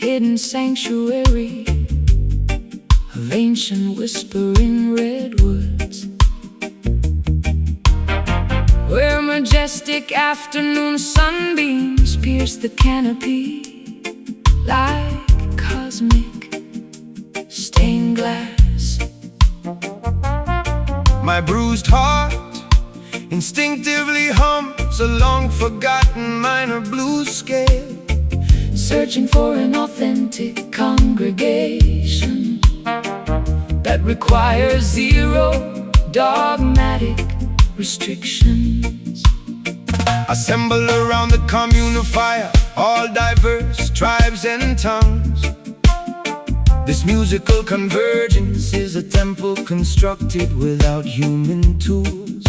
hidden sanctuary of ancient whispering redwoods, where majestic afternoon sunbeams pierce the canopy like cosmic stained glass. My bruised heart instinctively hums a long-forgotten minor blues scale, searching for an authentic congregation that requires zero dogmatic restrictions. Assemble around the communal fire, all diverse tribes and tongues. This musical convergence is a temple constructed without human tools.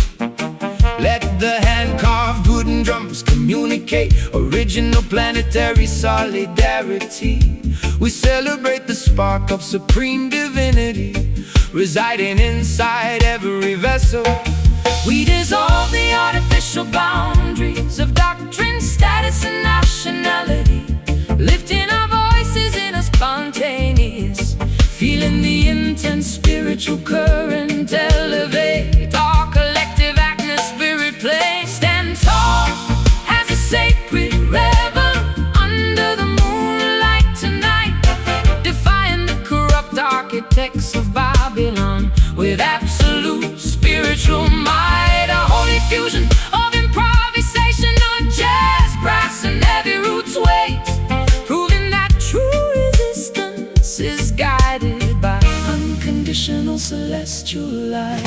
Let the hand-carved wooden drums communicate original planetary solidarity. We celebrate the spark of supreme divinity residing inside every vessel. We dissolve the artificial boundaries of doctrine, status, and nationality, lifting our voices in a spontaneous, feeling the intense spiritual current elevate our collective active spirit plane. Stand tall as a sacred rebel under the moonlight tonight, defying the corrupt architects of Babylon with absolute spiritual might. A holy fusion of improvisation on jazz, brass, and heavy roots weight, proving that true resistance is guided by unconditional celestial light.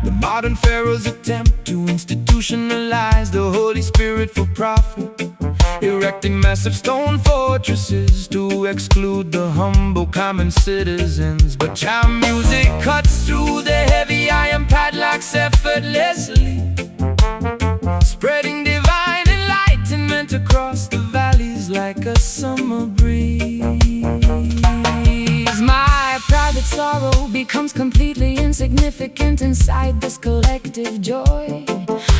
The modern pharaoh's attempt to institutionalize the Holy Spirit for profit, erecting massive stone fortresses to exclude the humble common citizens. But jam music cuts through the heavy iron padlocks effortlessly, spreading divine enlightenment across the valleys like a summer breeze. My private sorrow becomes completely insignificant inside this collective joy.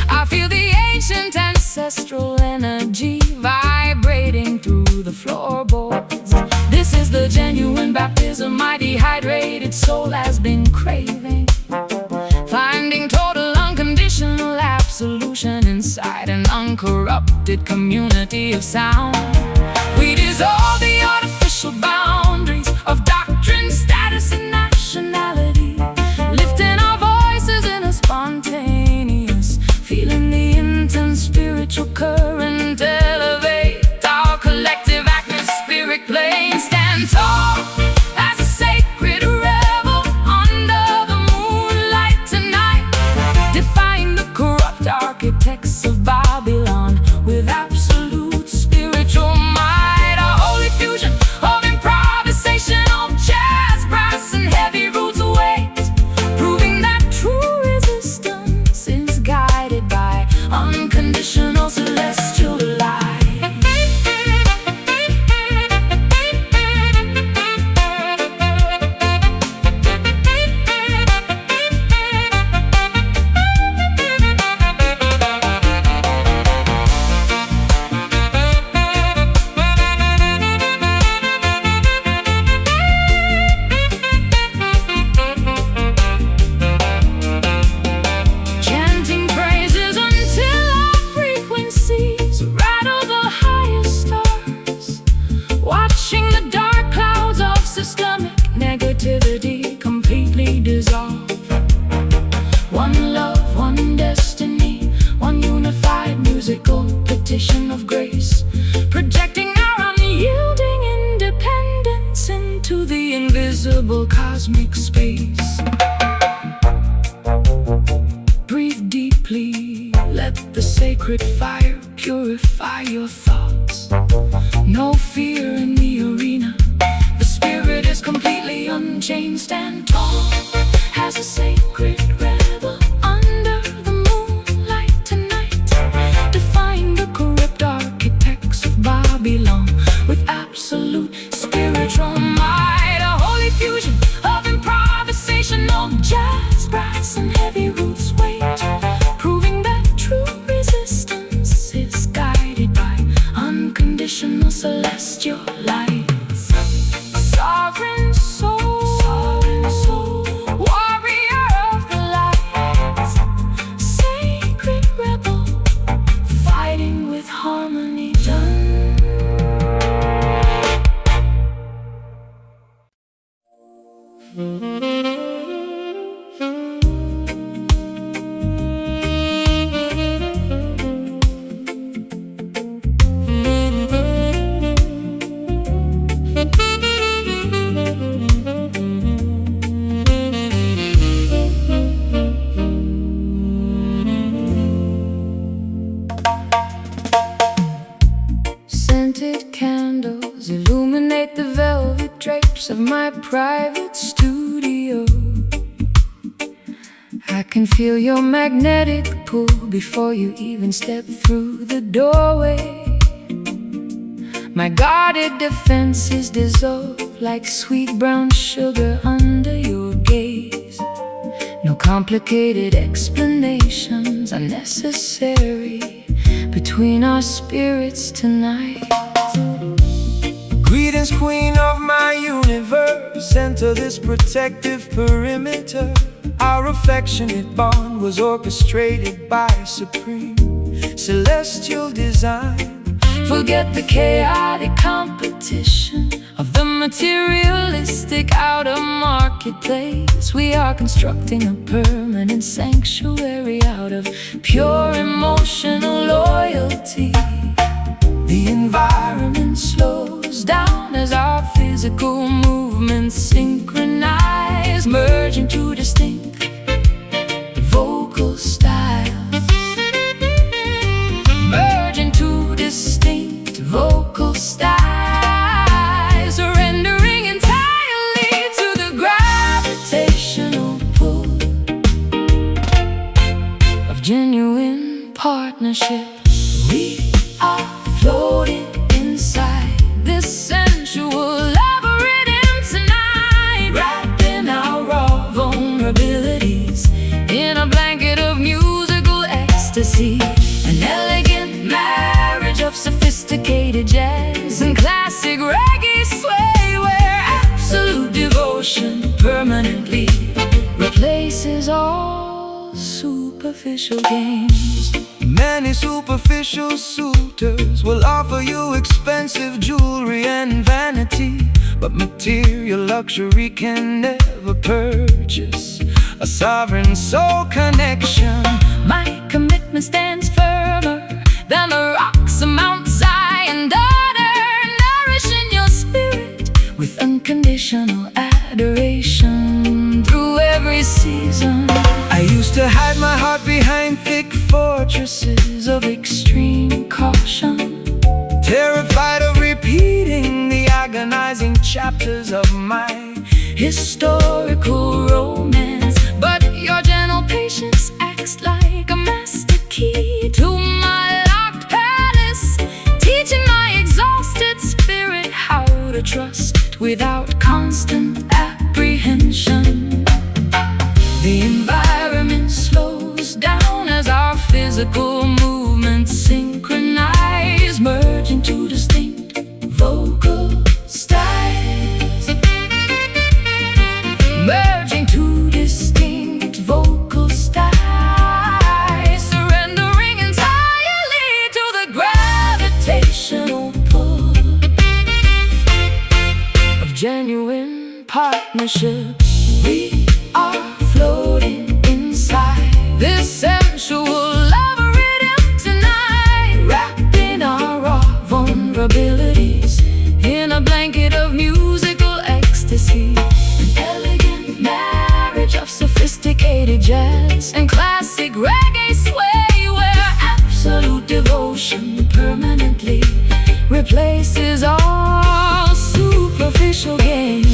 I feel the ancient ancestral energy vibrating through the floorboards. This is the genuine baptism my dehydrated soul has been craving, finding total unconditional absolution inside an uncorrupted community of sound. We dissolve the artificial boundaries of doctrine, status, and nationality, lifting our voices in a spontaneous, feeling the intense spiritual current elevate our collective active spirit plane. Stand tall as a sacred rebel under the moonlight tonight, defying the corrupt architects of Babylon with absolute spiritual might. A holy fusion of improvisation on jazz, brass, and heavy roots weight, proving that true resistance is guided by unconditional celestial light. Chanting praises until our frequencies rattle the highest stars, watching the dark clouds of systemic negativity completely dissolve. One love, one destiny, one unified musical petition of grace, projecting our unyielding independence into the invisible cosmic space. Breathe deeply, let the sacred fire purify your thoughts. No fear in the arena, the spirit is completely unchained. Stand tall as a sacred rebel under the moonlight tonight, defying the corrupt architects of Babylon with absolute spiritual might. A holy fusion of improvisation on jazz, brass, and heavy roots weight, proving that true resistance is guided by unconditional celestial lights. private studio. I can feel your magnetic pull before you even step through the doorway. My guarded defenses dissolve like sweet brown sugar under your gaze. No complicated explanations are necessary between our spirits tonight. Greetings, queen of my universe. Enter this protective perimeter. Our affectionate bond was orchestrated by supreme celestial design. Forget the chaotic competition of the materialistic outer marketplace. We are constructing a permanent sanctuary out of pure emotional loyalty. The environment slows down as our physical movements synchronize, merging two distinct vocal styles. Merging two distinct vocal styles, surrendering entirely to the gravitational pull of genuine partnership. We are floating inside this sensual love rhythm tonight, wrapping our raw vulnerabilities in a blanket of musical ecstasy. An elegant marriage of sophisticated jazz and classic reggae sway, where absolute devotion permanently replaces all superficial games. Many superficial suitors will offer you expensive jewelry and vanity, but material luxury can never purchase a sovereign soul connection. My commitment stands firmer than the rocks of Mount Zion, daughter, nourishing your spirit with unconditional adoration through every season. I used to hide my heart behind thick fortresses of extreme caution, terrified of repeating the agonizing chapters of my historical romance. But your gentle patience acts like a master key to my locked palace, teaching my exhausted spirit how to trust without constant apprehension. The environment slows down as our physical movements synchronize, merging two distinct vocal styles. Merging two distinct vocal styles, surrendering entirely to the gravitational pull of genuine partnership. We are floating inside this sensual love rhythm tonight, wrapping our raw vulnerabilities in a blanket of musical ecstasy. An elegant marriage of sophisticated jazz and classic reggae sway, where absolute devotion permanently replaces all superficial games.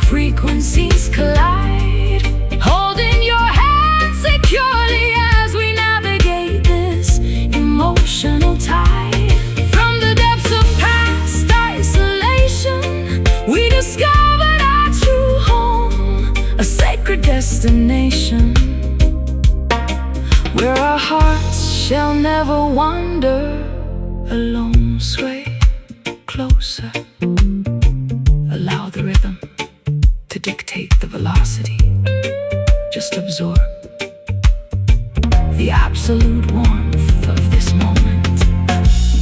Frequencies collide, holding your hand securely as we navigate this emotional tide. From the depths of past isolation, we discovered our true home, a sacred destination where our hearts shall never wander alone. Sway closer, allow the rhythm to dictate the velocity. Just absorb the absolute warmth of this moment.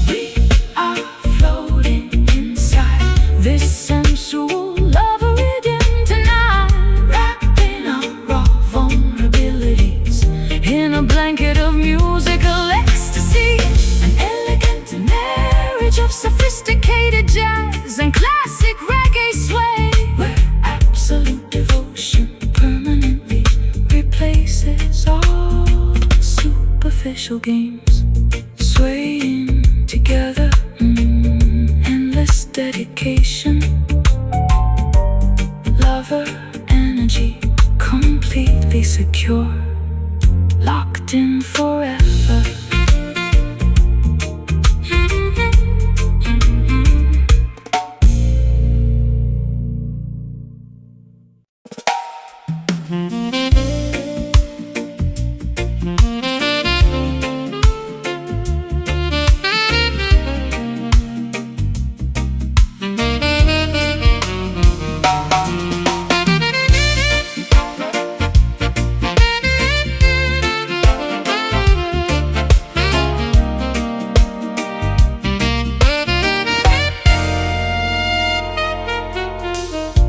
We are floating inside this sensual love rhythm tonight, wrapping our raw vulnerabilities in a blanket of musical ecstasy. An elegant marriage of sophisticated jazz and classic secure, locked in forever.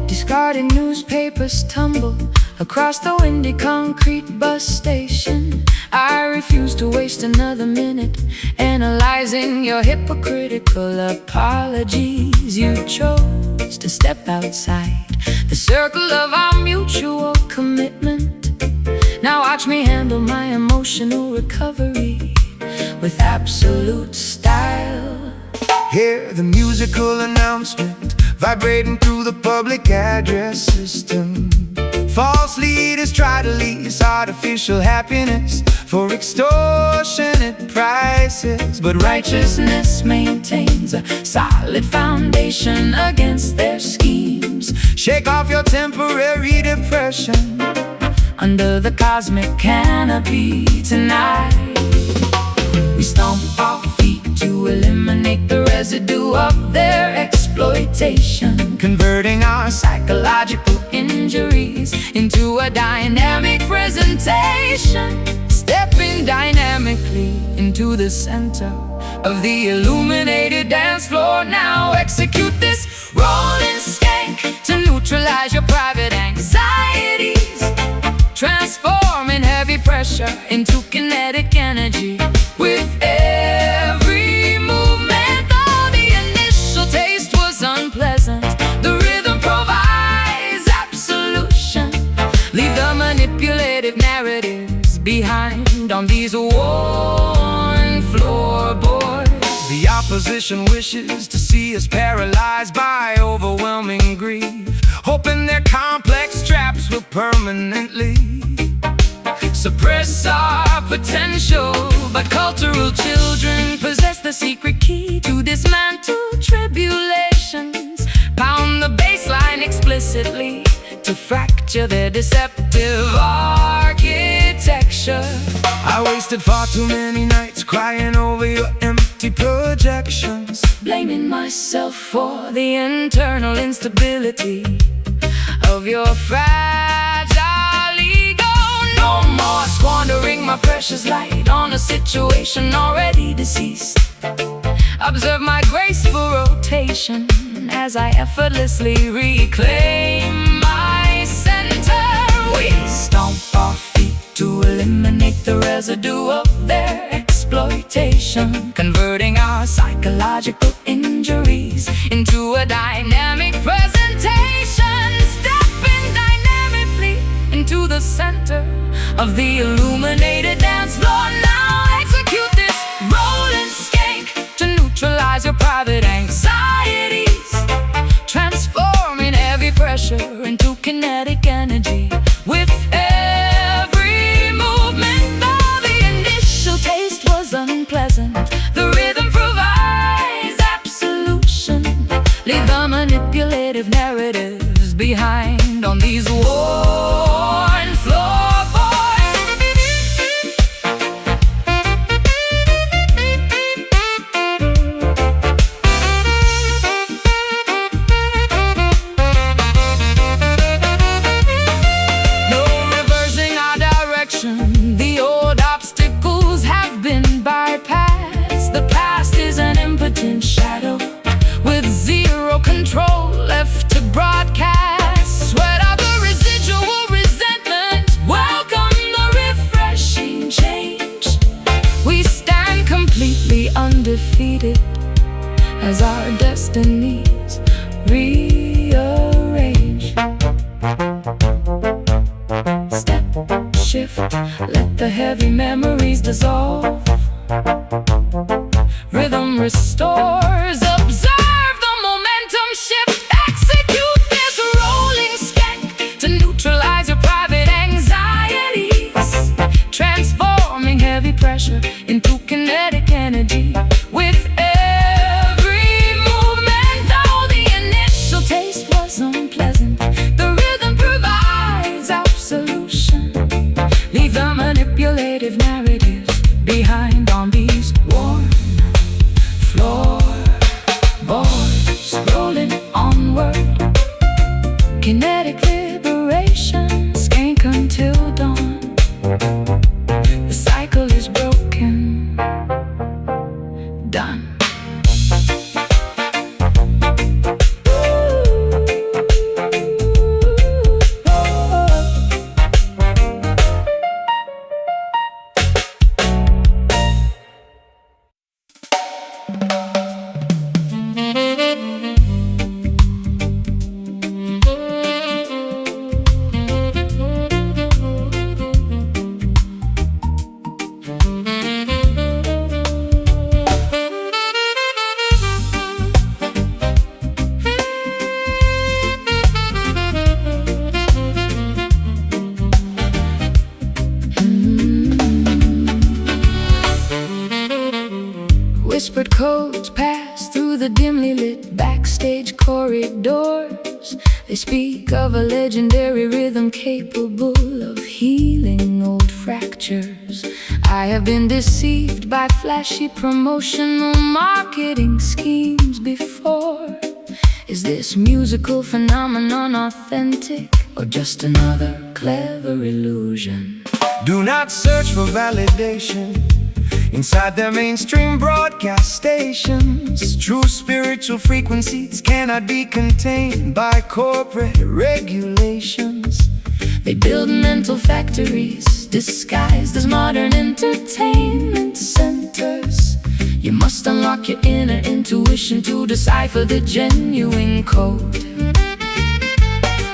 Discarded newspapers tumble across the windy concrete bus station. I refuse to waste another minute analyzing your hypocritical apologies. You chose to step outside the circle of our mutual commitment. Now watch me handle my emotional recovery with absolute style. Hear the musical announcement vibrating through the public address system. False leaders try to lease artificial happiness for extortionate prices, but righteousness maintains a solid foundation against their schemes. Shake off your temporary depression under the cosmic canopy tonight. We stomp our feet to eliminate the residue of their exploitation, converting our psychological injuries into a dynamic presentation. Stepping dynamically into the center of the illuminated dance floor. Now execute this rolling skank to neutralize your private anxieties, transforming heavy pressure into kinetic energy. With every movement, though the initial taste was unpleasant, the rhythm provides absolution. Leave the manipulative narratives behind on these worn floorboards. The opposition wishes to see us paralyzed by overwhelming grief, hoping their complex traps will permanently suppress our potential. But cultural children possess the secret key to dismantle tribulations, pound the baseline explicitly to fracture their deceptive architecture. I wasted far too many nights crying over your empty projections, blaming myself for the internal instability of your fragile ego. No more squandering my precious light on a situation already deceased. Observe my graceful rotation as I effortlessly reclaim my center. We stomp our feet to eliminate the residue of their exploitation, converting our psychological injuries into a dynamic presentation. Stepping dynamically into the center of the illuminated dance floor. Now execute this rolling skank to neutralize your private anxieties, transforming heavy pressure into kinetic energy. With every movement, though the initial taste was unpleasant, the rhythm provides absolution. Leave the manipulative narratives behind on these worn floorboards. No reversing our direction. The old obstacles have been bypassed. The past is an impotent shadow with zero control left to broadcast. Sweat out the residual resentment, welcome the refreshing change. We stand completely undefeated as our destinies rearrange. Step, shift, let the heavy memories dissolve. Rhythm restores, observe the momentum shift. Execute this rolling skank to neutralize your private anxiety. pressure into kinetic energy. With every movement, though the initial taste was unpleasant, the rhythm provides absolution. Leave the manipulative narratives behind on these worn floorboards, rolling onward. Kinetic liberation, skank until dawn. The cycle is broken, done. Whispered codes pass through the dimly lit backstage corridors. They speak of a legendary rhythm capable of healing old fractures. I have been deceived by flashy promotional marketing schemes before. Is this musical phenomenon authentic, or just another clever illusion? Do not search for validation inside their mainstream broadcast stations. True spiritual frequencies cannot be contained by corporate regulations. They build mental factories disguised as modern entertainment centers. You must unlock your inner intuition to decipher the genuine code.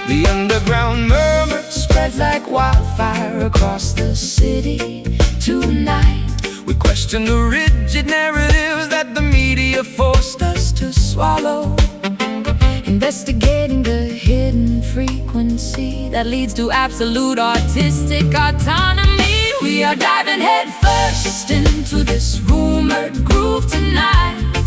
The underground murmur Spreads like wildfire across the city tonight. We question the rigid narratives that the media forced us to swallow. Investigating the hidden frequency that leads to absolute artistic autonomy. We are diving headfirst into this rumored groove tonight,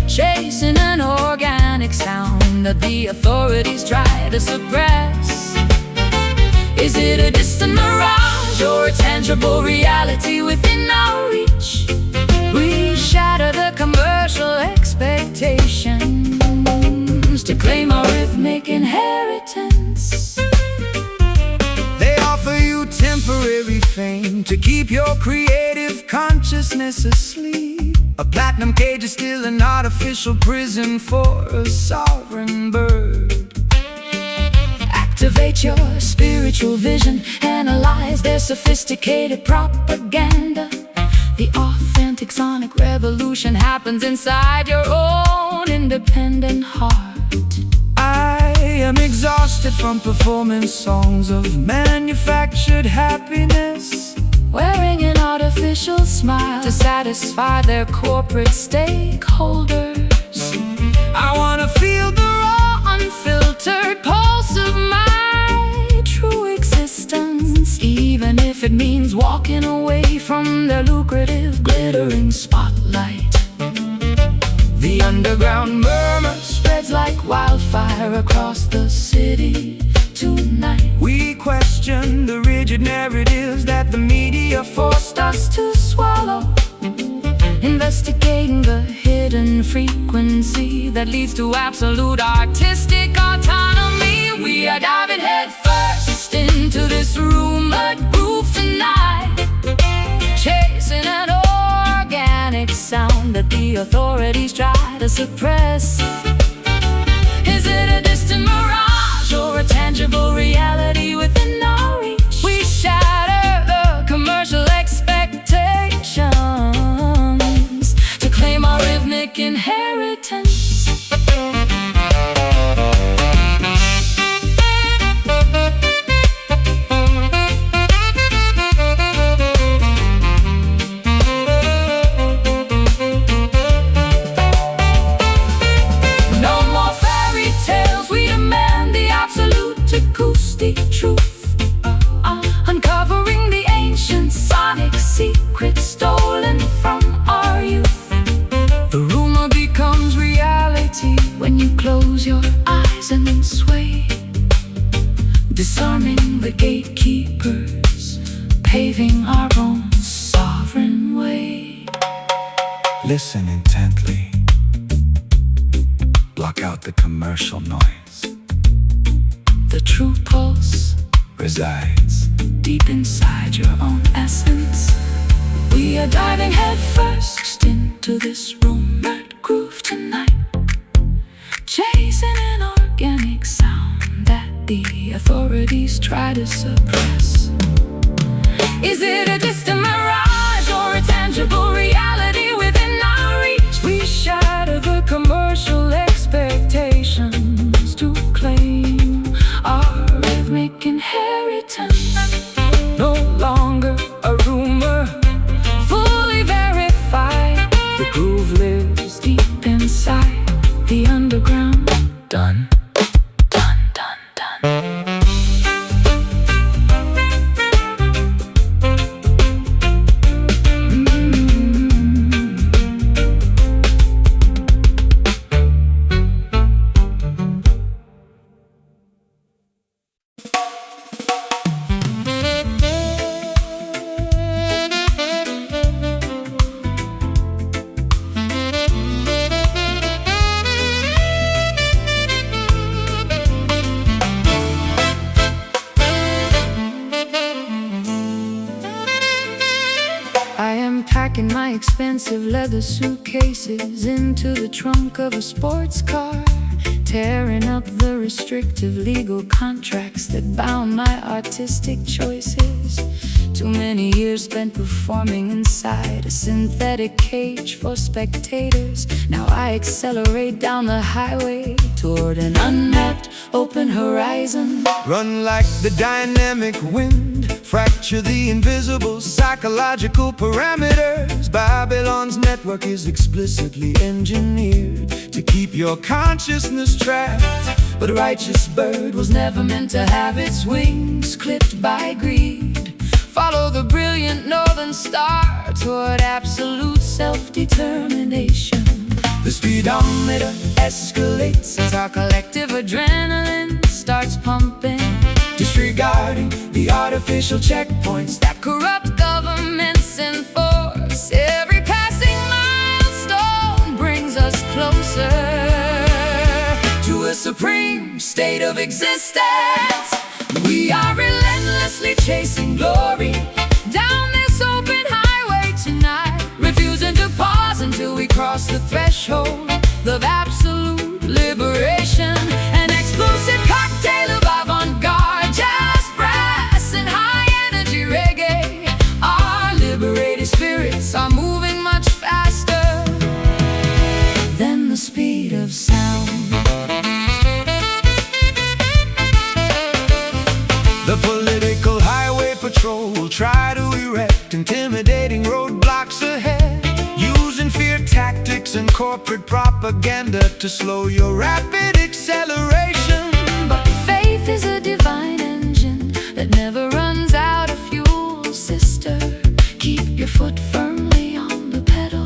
chasing an organic sound that the authorities try to suppress. Is it a distant mirage or a tangible reality within our reach? We shatter the commercial expectations to claim our rhythmic inheritance. They offer you temporary fame to keep your creative consciousness asleep. A platinum cage is still an artificial prison for a sovereign bird. Activate your spiritual vision, analyze their sophisticated propaganda. The authentic sonic revolution happens inside your own independent heart. I am exhausted from performing songs of manufactured happiness, wearing an artificial smile to satisfy their corporate stakeholders. I wanna feel the Raw, unfiltered pulse of my true existence, even if it means walking away from their lucrative, glittering spotlight. The underground murmur spreads like wildfire across the city tonight. We question the rigid narratives that the media forced us to swallow. Investigating the hidden frequency that leads to absolute artistic autonomy. We are diving headfirst into this rumored groove tonight, chasing an organic sound that the authorities try to suppress. Is it a distant mirage or a tangible reality within our reach? We shatter the commercial expectations to claim our rhythmic inheritance. Acoustic truth, uncovering the ancient sonic secret disarming the gatekeepers, paving our own sovereign way. Listen intently. Block out the commercial noise. The true pulse Resides deep inside your own essence. We are diving headfirst into this rumored groove tonight, chasing an organic sound that the authorities try to suppress. Is it a distant mirage or a tangible reality within our reach? We shatter the commercial expectations to claim our rhythmic inheritance. No longer a rumor, fully verified. The groove lives deep inside the underground. Done, done, done, done. Packing my expensive leather suitcases into the trunk of a sports car, tearing up the restrictive legal contracts that bound my artistic choices. Too many years spent performing inside a synthetic cage for spectators. Now I accelerate down the highway toward an unmapped open horizon. run like the dynamic wind, fracture the invisible psychological parameters. Babylon's network is explicitly engineered to keep your consciousness trapped. But a righteous bird was never meant to have its wings clipped by greed. Follow the brilliant northern star toward absolute self-determination. The speedometer Escalates as our collective adrenaline starts pumping, disregarding the artificial checkpoints that corrupt governments enforce. Every passing milestone brings us closer to a supreme state of existence. We are relentlessly chasing glory down this open highway tonight, refusing to pause until we cross the threshold of absolute liberation. An explosive cocktail of avant-garde jazz, brass, and high-energy reggae. Our liberated spirits are moving much faster than the speed of sound. The political highway patrol will try to erect intimidating roadblocks ahead, using fear tactics and corporate propaganda to slow your rapid acceleration. But faith is a divine engine that never runs out of fuel, sister. Keep your foot firmly on the pedal.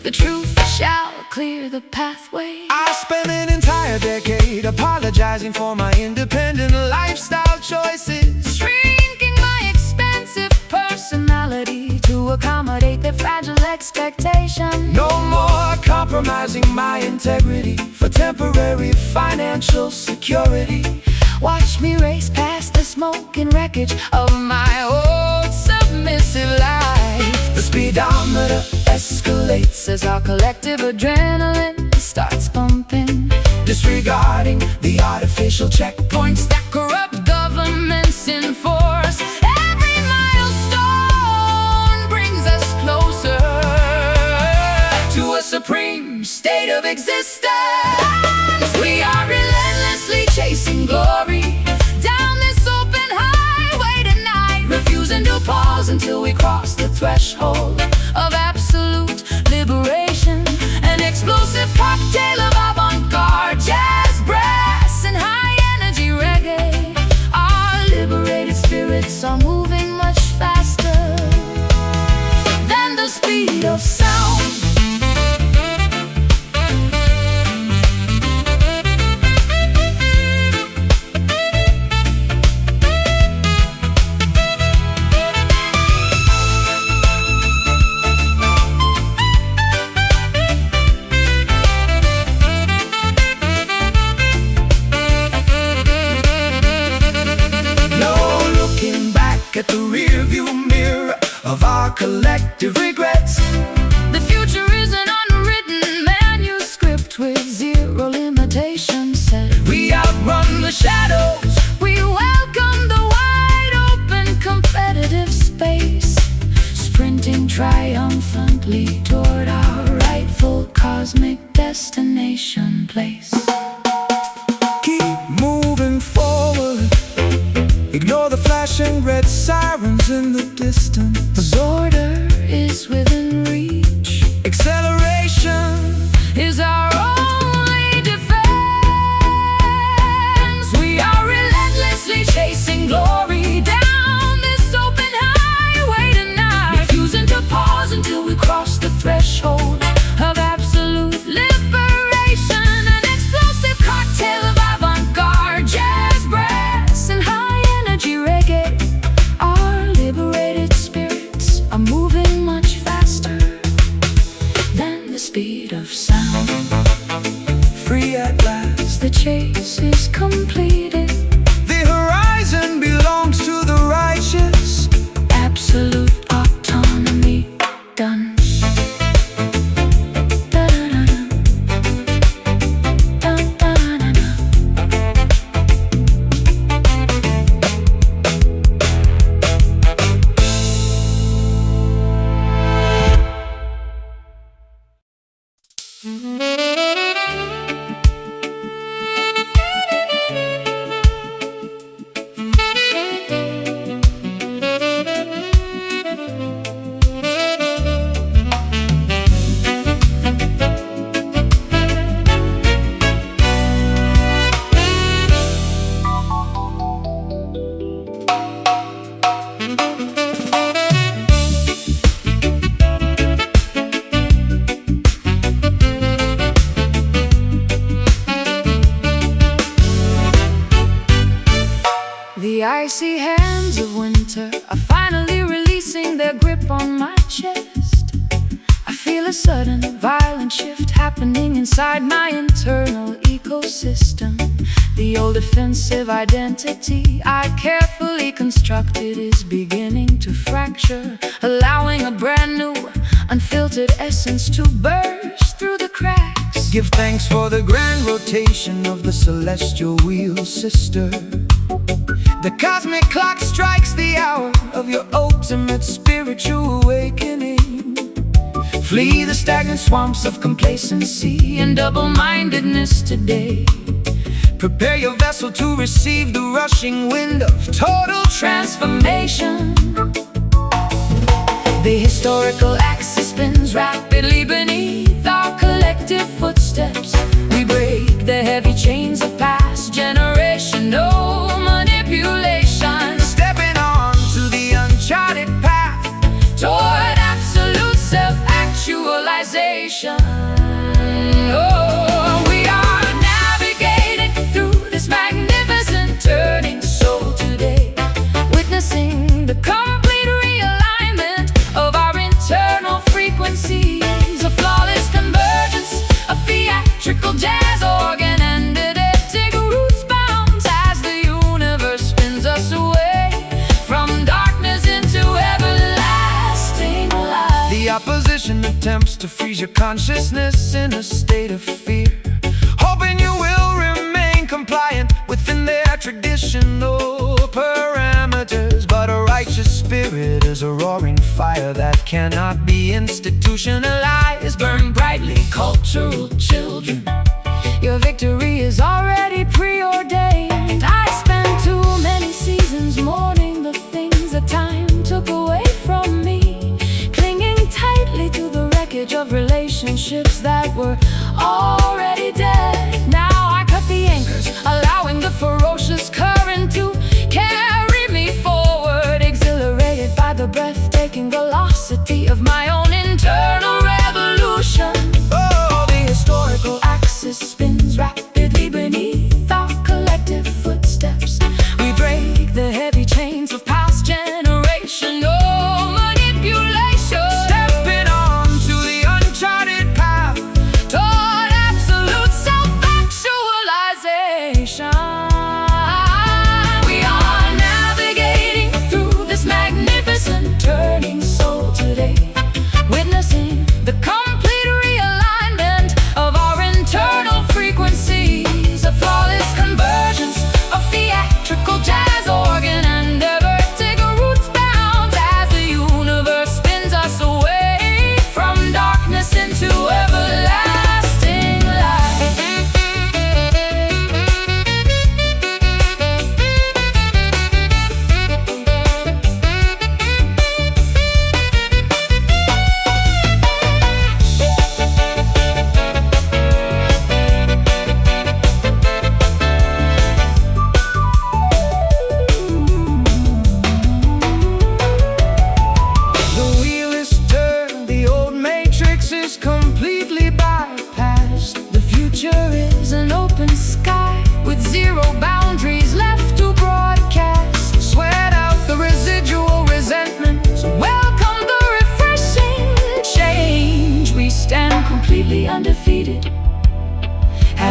The truth shall clear the pathway. I spent an entire decade apologizing for my independent lifestyle choices, Shrinking my expensive personality to accommodate their fragile expectations. no more compromising my integrity for temporary financial security. Watch me race past the smoke and wreckage of my old submissive life. The speedometer Escalates as our collective adrenaline starts pumping, disregarding the artificial checkpoints that corrupt governments enforce. Every milestone brings us closer to a supreme state of existence. We are relentlessly chasing glory down this open highway tonight, refusing to pause until we cross the threshold of absolute liberation. An explosive cocktail of avant-garde jazz, brass, and high-energy reggae. Our liberated spirits are moving much faster than the speed of sound. at the rearview mirror of our collective regrets. The future is an unwritten manuscript with zero limitations set. We outrun the shadows. We welcome the wide open competitive space, sprinting triumphantly toward our rightful cosmic destination place. Keep moving forward. Ignore the flashing red sirens in the distance. Order is within reach. Acceleration Is our only defense. We are relentlessly chasing glory down this open highway tonight, refusing to pause until we cross the threshold of absolute liberation. An explosive cocktail of avant-garde jazz, brass, and high-energy reggae. Our liberated spirits are moving much faster than the speed of sound. free at last. The chase is completed. The horizon belongs to the righteous. Absolute autonomy done. Da-da-da-da. Da-da-da-da. The icy hands of winter are finally releasing their grip on my chest. I feel a sudden violent shift happening inside my internal ecosystem. The old defensive identity I carefully constructed is beginning to fracture, allowing a brand new, unfiltered essence to burst through the cracks. Give thanks for the grand rotation of the celestial wheel, sister. The cosmic clock strikes the hour of your ultimate spiritual awakening. Flee the stagnant swamps of complacency and double-mindedness today. Prepare your vessel to receive the rushing wind of total transformation. The historical axis spins rapidly beneath our collective footsteps. We break the heavy chains of past generational manipulation, Stepping on to the uncharted path toward absolute self-actualization. Oh, we are navigating through this magnificent turning soul today, witnessing the complete realignment of our internal frequencies, a flawless convergence of theatrical jazz organ and eidetic roots bounce as the universe spins us away from darkness into everlasting light. The opposition attempts to freeze your consciousness in a state of fear, hoping you will remain compliant within their traditional parameters. But a righteous spirit is a roaring fire that cannot be institutionalized. Burn brightly, cultural children. Your victory is already preordained. I spent too many seasons mourning the things that time took away from me, clinging tightly to the wreckage of relationships that were already dead. Now I cut the anchors, allowing the ferocious current to carry me forward, exhilarated by the breathtaking velocity of my own internal revolution. Oh, The historical axis spins rapidly beneath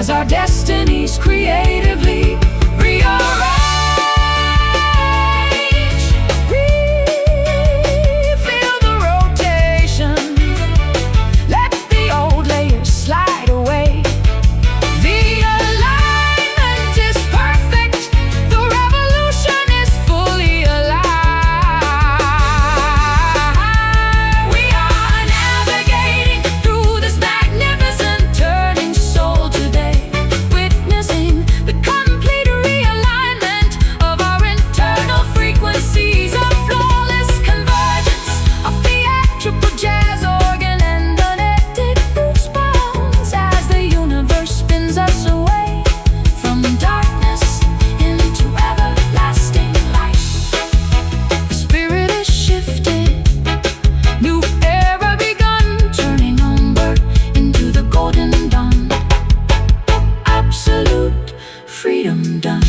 as our destinies creatively rearrange. Feel the rotation, let the old layers slide away. The alignment is perfect, the revolution is fully alive. We are navigating through this magnificent turning soul today, witnessing the complete realignment of our internal frequencies, a flawless convergence of theatrical jazz organ and unedited goosebumps as the universe spins us away from darkness into everlasting light. The spirit is shifted, new era begun, turning umber into the golden dawn. Absolute freedom done.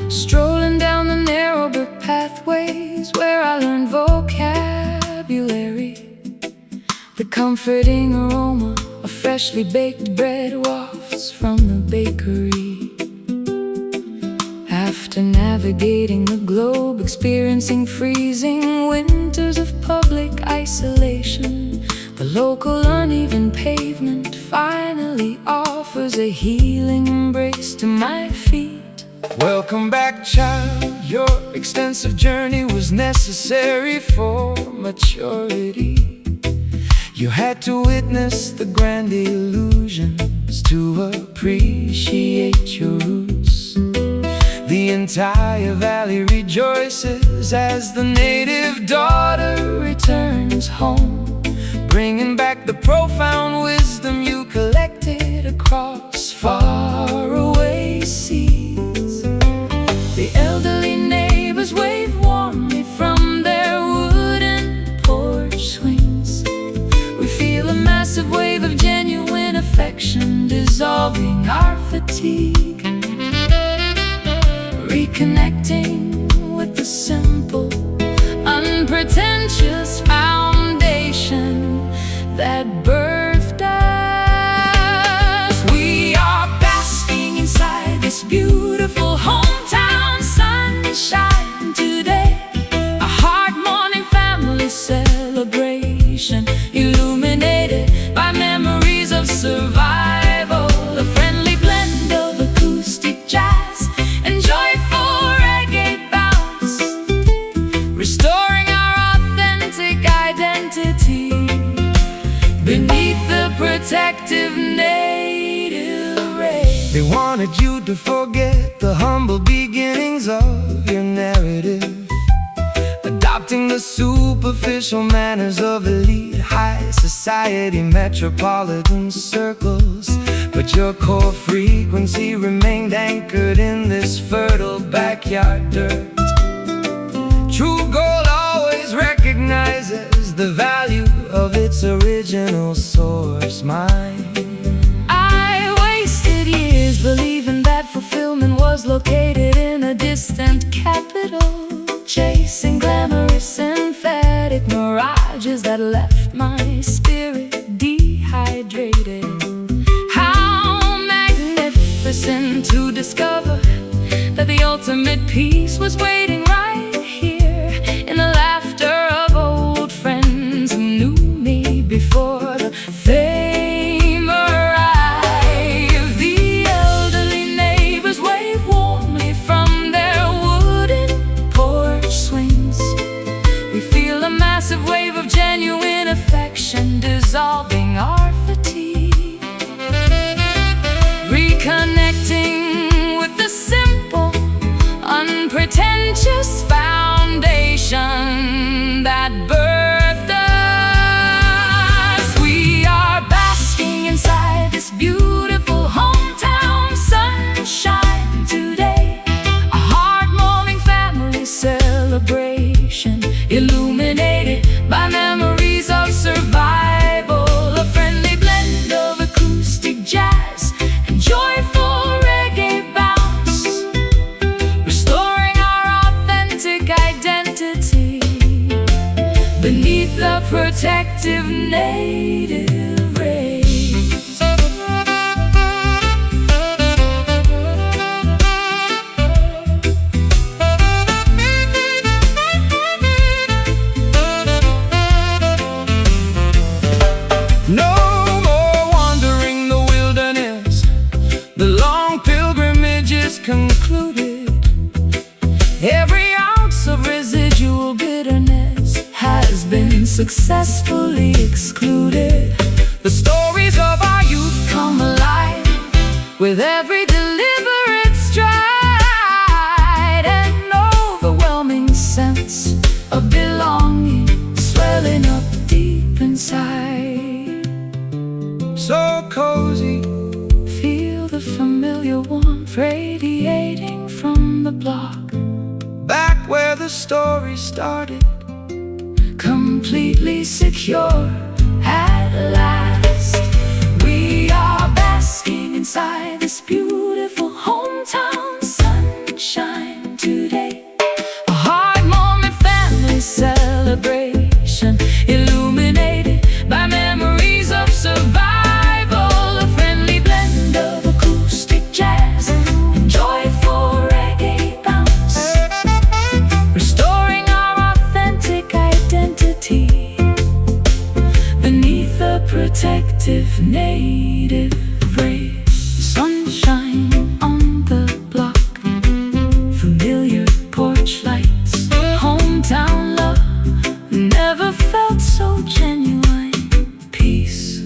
Strolling down the narrow brick pathways where I learned vocabulary. The comforting aroma of freshly baked bread wafts from the bakery. After navigating the globe, experiencing freezing winters of public isolation, the local uneven pavement finally offers a healing embrace to my feet. Welcome back, child. Your extensive journey was necessary for maturity. You had to witness the grand illusions to appreciate your roots. The entire valley rejoices as the native daughter returns home, bringing back the profound wisdom you collected across faraway seas. The elderly neighbors wave warmly from their wooden porch swings. We feel a massive wave of genuine affection dissolving our fatigue, reconnecting with the simple, unpretentious foundation that birthed us. We are basking inside this beautiful hometown sunshine today, a hard morning family celebration illuminated by memories of survival, a friendly blend of acoustic jazz and joyful reggae bounce, restoring our authentic identity beneath the protective native ray. They wanted you to forget the humble beginnings of your narrative, adopting the superficial manners of elite high society metropolitan circles. But your core frequency remained anchored in this fertile backyard dirt. True gold always recognizes the value of its original source, mine. I wasted years believing that fulfillment was located in a distant capital, chasing glamorous emphatic mirages that left my spirit dehydrated. How magnificent to discover that the ultimate peace was waiting right here in the laughter of old friends who knew me before the fame arrived. The elderly neighbors wave warmly from their wooden porch swings. We feel a massive wave of genuine affection dissolve reconnecting with the simple, unpretentious foundation that birthed us. We are basking inside this beautiful hometown sunshine today, a heart-warming family celebration, illuminated by memories of survival, a friendly blend of acoustic jazz and joyful reggae bounce, restoring our authentic identity beneath the protective native rays. No more wandering the wilderness, the long pilgrimage is concluded. Every ounce of residual bitterness has been successfully excluded. The stories of our youth come alive with every deliberate stride, an overwhelming sense of belonging swelling up deep inside. So cozy, Feel the familiar warmth radiating from the block, back where the story started. completely secure at last. We are basking inside this beautiful hometown sunshine today, a heart-warming family celebration, illuminated by memories of survival, a friendly blend of acoustic jazz and joyful reggae bounce, restoring our authentic identity beneath the protective native rays. Sunshine on the block, familiar porch lights, hometown love never felt so genuine. Peace.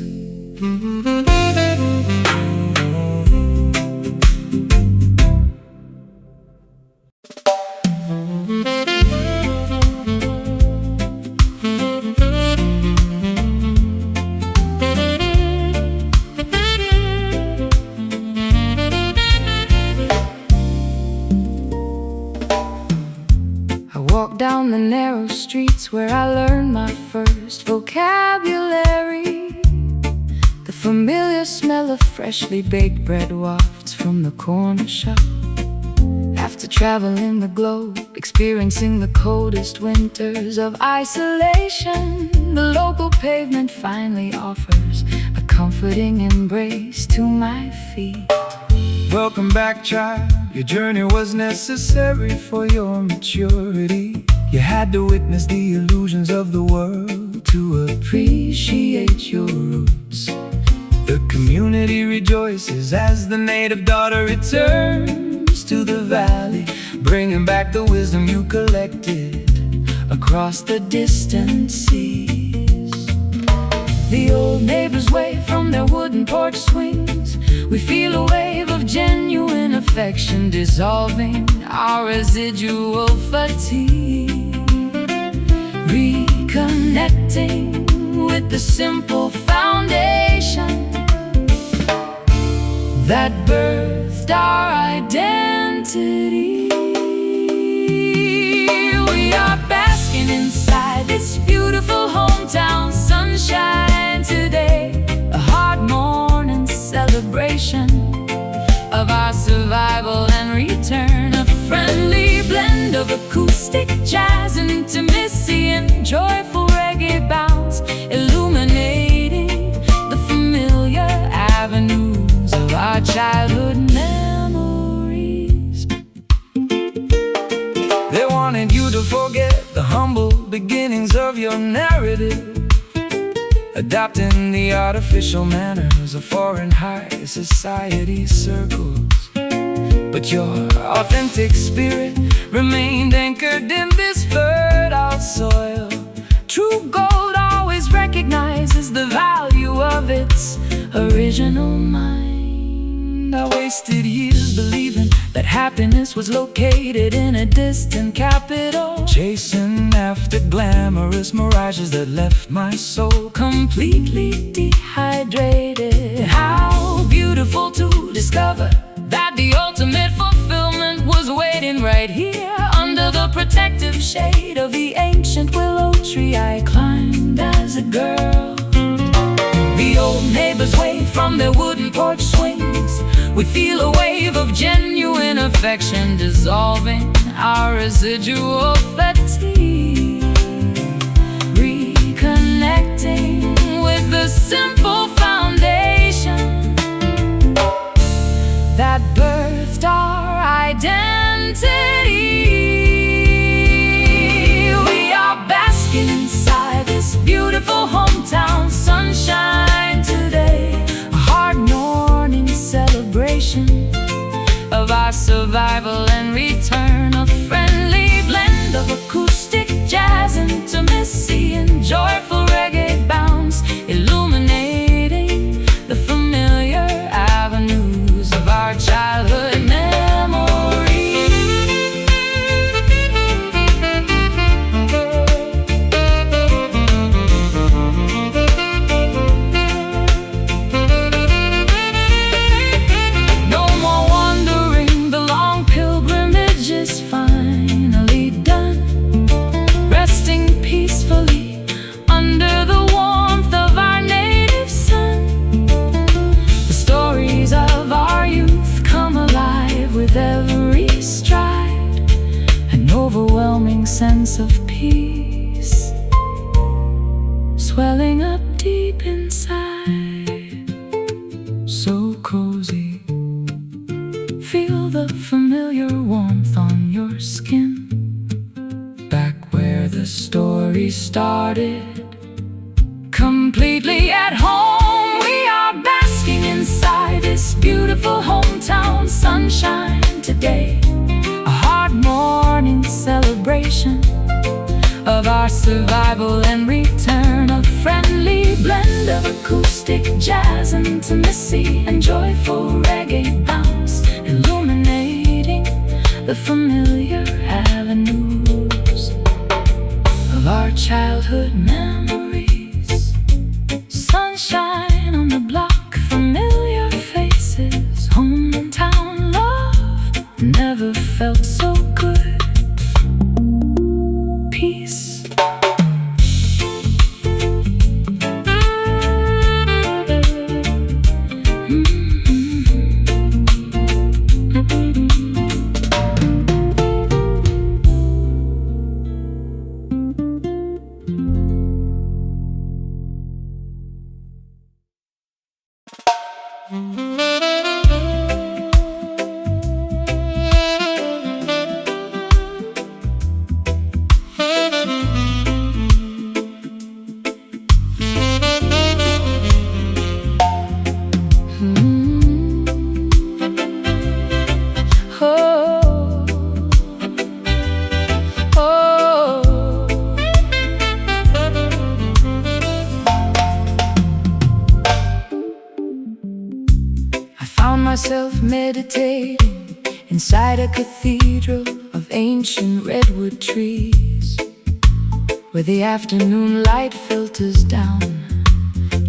I walk down the narrow streets where I learned my first vocabulary. The familiar smell of freshly baked bread wafts from the corner shop. After traveling the globe, experiencing the coldest winters of isolation, the local pavement finally offers a comforting embrace to my feet. Welcome back, child. Your journey was necessary for your maturity. You had to witness the illusions of the world to appreciate your roots. The community rejoices as the native daughter returns to the valley, bringing back the wisdom you collected across the distant seas. The old neighbors wave from their wooden porch swings. We feel a wave of genuine affection dissolving our residual fatigue, reconnecting with the simple foundation that birthed our identity. We are basking inside this beautiful hometown sunshine today, a heart-warming celebration of our survival and return, a friendly blend of acoustic jazz and intimacy and joyful reggae bounce, illuminating the familiar avenues of our childhood memories. They wanted you to forget the humble beginnings of your narrative, adopting the artificial manners of foreign high society circles. But your authentic spirit remained anchored in this fertile soil. True gold always recognizes the value of its original mind. I wasted years believing that happiness was located in a distant capital, chasing after glamorous mirages that left my soul completely dehydrated. How beautiful to discover that the ultimate fulfillment was waiting right here under the protective shade of the ancient willow tree I climbed as a girl. The old neighbors wave from their wooden porch swings. We feel a wave of genuine affection dissolving our residual fatigue, reconnecting with the simple foundation that birthed our identity. We are basking inside this beautiful hometown sunshine today, a hard morning celebration of our survival and return, a friendly blend of acoustic jazz, intimacy, and joyful reggae bounce, illuminating the familiar avenues of our childhood memories. No more wandering, the long pilgrimage is finally done, resting peacefully under the warmth of our native sun. The stories of our youth come alive with every stride, an overwhelming sense of peace swelling up deep inside. So cozy, feel the familiar warmth on your skin, back where the story started, completely at home. We are basking inside this beautiful hometown sunshine today, a hard morning celebration of our survival and return, a friendly blend of acoustic jazz, intimacy, and joyful reggae bounce, illuminating the familiar avenues of our childhood memories. Sunshine on the block, familiar faces, hometown love never felt so good. Peace. Myself meditating inside a cathedral of ancient redwood trees, where the afternoon light filters down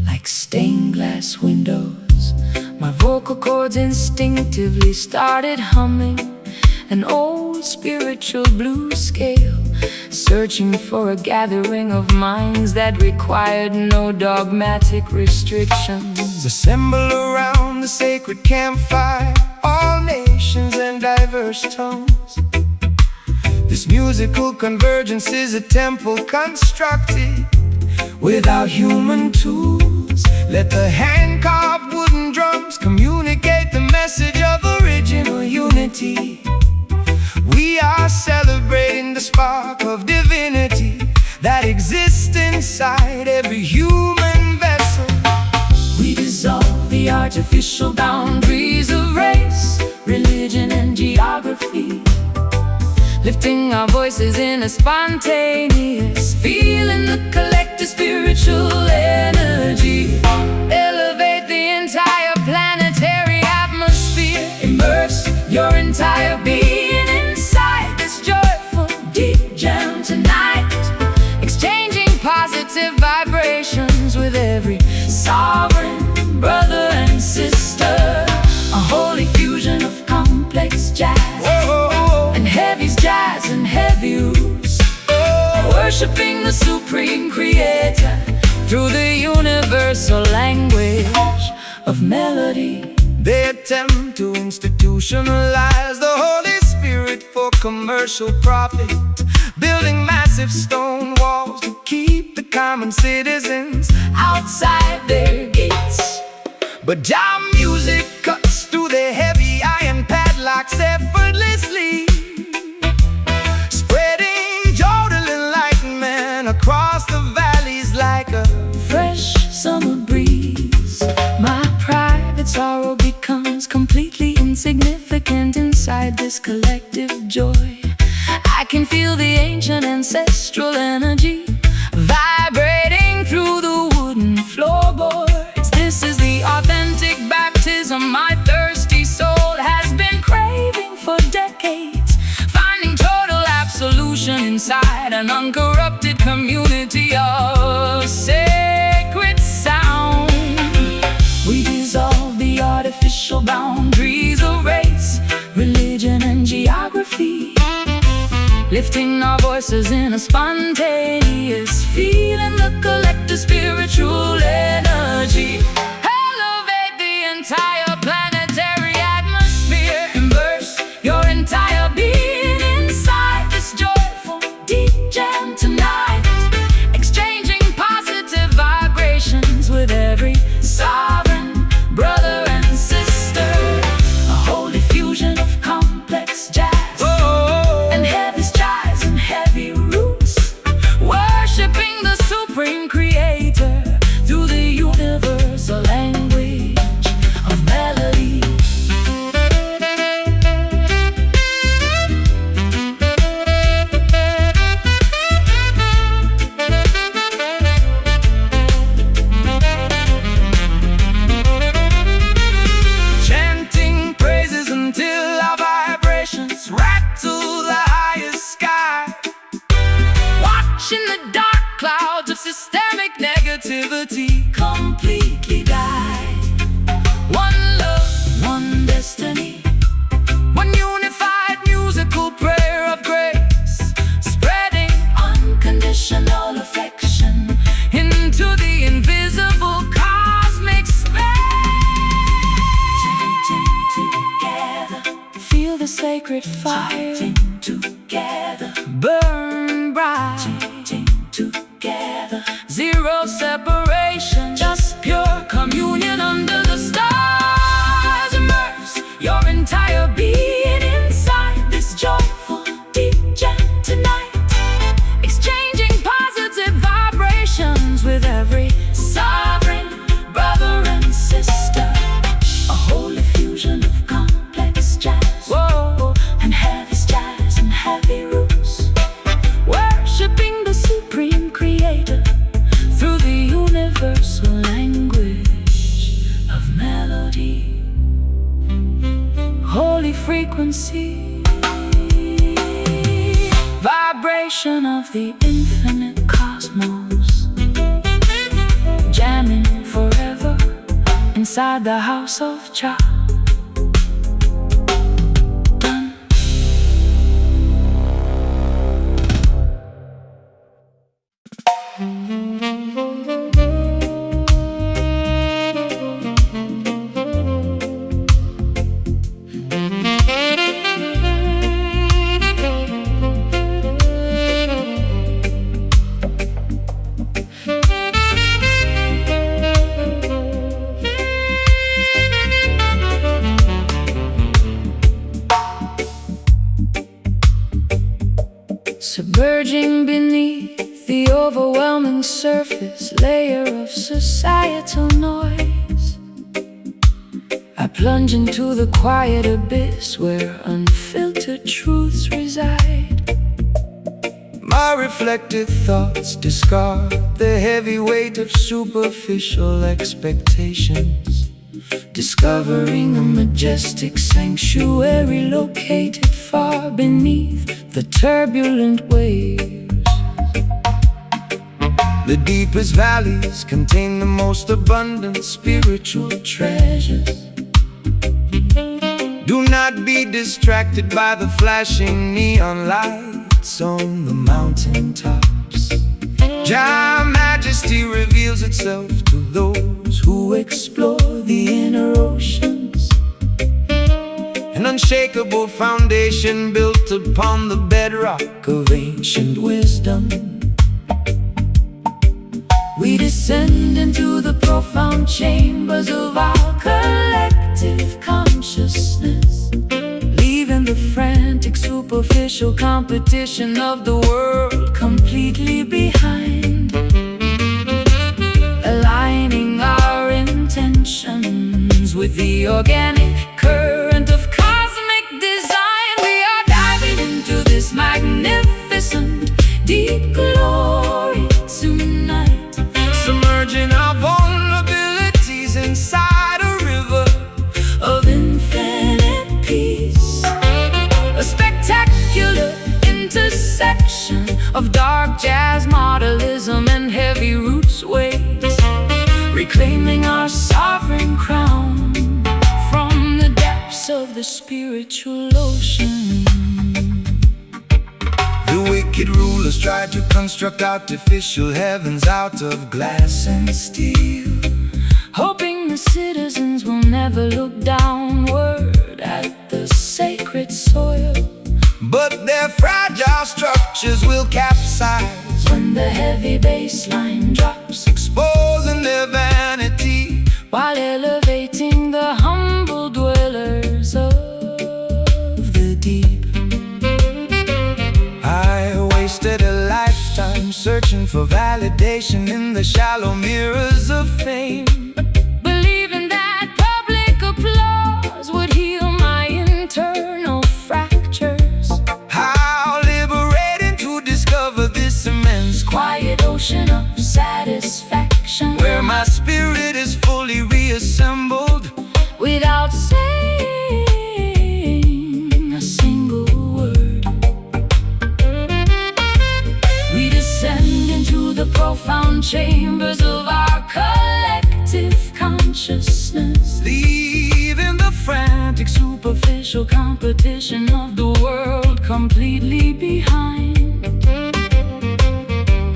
like stained glass windows. My vocal cords instinctively started humming an old spiritual blues scale, searching for a gathering of minds that required no dogmatic restrictions. Assemble around the sacred campfire, all nations and diverse tongues. This musical convergence is a temple constructed without human tools. Let the hand-carved wooden drums communicate the message of original unity. We are celebrating the spark of divinity that exists inside every human vessel. We dissolve the artificial boundaries of race, religion, and geography, lifting our voices in a spontaneous feeling, the collective spiritual energy. Elevate the entire planetary atmosphere. melody. They attempt to institutionalize the Holy Spirit for commercial profit, building massive stone walls to keep the common citizens Outside their gates, but jam music cuts through the heavy iron padlocks effortlessly, spreading jodel enlightenment across the valleys like a fresh summer breeze. My private sorrow becomes completely insignificant inside this collective joy. I can feel the ancient ancestral energy vibrating through the wooden floorboards. This is the authentic baptism my thirsty soul has been craving for decades, finding total absolution inside an uncorrupted community of sacred sound. We dissolve the artificial boundaries of race, religion, and geography, lifting our voices in a spontaneous feeling, the collective spiritual energy. Elevate the entire planetary atmosphere, immerse your entire being inside this joyful deep jam tonight, exchanging positive vibrations with every sovereign brother and sister. A holy fusion of complex jazz and heavy skies and heavy roots, worshiping the supreme creator through the universal language of melody. chanting praises until our vibrations rattle the highest sky, Watching the dark clouds of systemic negativity completely die. One love, one destiny, one unified musical prayer of grace, spreading unconditional affection into the invisible cosmic space. Chanting together, feel the sacred fire. Chanting together, burn bright. Chanting together, zero separation, just pure communion under the stars. Immerse your entire being inside this joyful deep jam tonight, exchanging positive vibrations with every sovereign brother and sister. A holy fusion of complex jazz, whoa, and heavy skies and heavy roots, worshiping the supreme creator through the universal language of melody. Holy frequency, vibration of the infinite cosmos, jamming forever inside the house of Jah. Done. Submerging beneath the overwhelming surface layer of societal noise, I plunge into the quiet abyss where unfiltered truths reside. my reflected thoughts discard the heavy weight of superficial expectations, discovering a majestic sanctuary located far beneath the turbulent waves. The deepest valleys contain the most abundant spiritual treasures. Do not be distracted by the flashing neon lights on the mountaintops. Jah Majesty reveals itself to those who explore the inner oceans. An unshakable foundation built upon the bedrock of ancient wisdom. We descend into the profound chambers of our collective consciousness, leaving the frantic, superficial competition of the world completely behind. Aligning our intentions with the organic current of cosmic design, we are diving into this magnificent, deep glory tonight, submerging our vulnerabilities inside a river of infinite peace. A spectacular intersection of dark jazz, modernism, and heavy roots waves, reclaiming our sovereign crown from the depths of the spiritual ocean. The wicked rulers tried to construct artificial heavens out of glass and steel, hoping the citizens will never look downward at the sacred soil. But their fragile structures will capsize when the heavy bass line drops, exposing their vanity while elevating the humble dwellers of the deep. I wasted a lifetime searching for validation in the shallow mirrors of fame, believing that public applause would heal my internal fractures. How liberating to discover this immense quiet ocean of satisfaction, where my spirit is fully reassembled without saying a single word. We descend into the profound chambers of our collective consciousness, leaving the frantic, superficial competition of the world completely behind.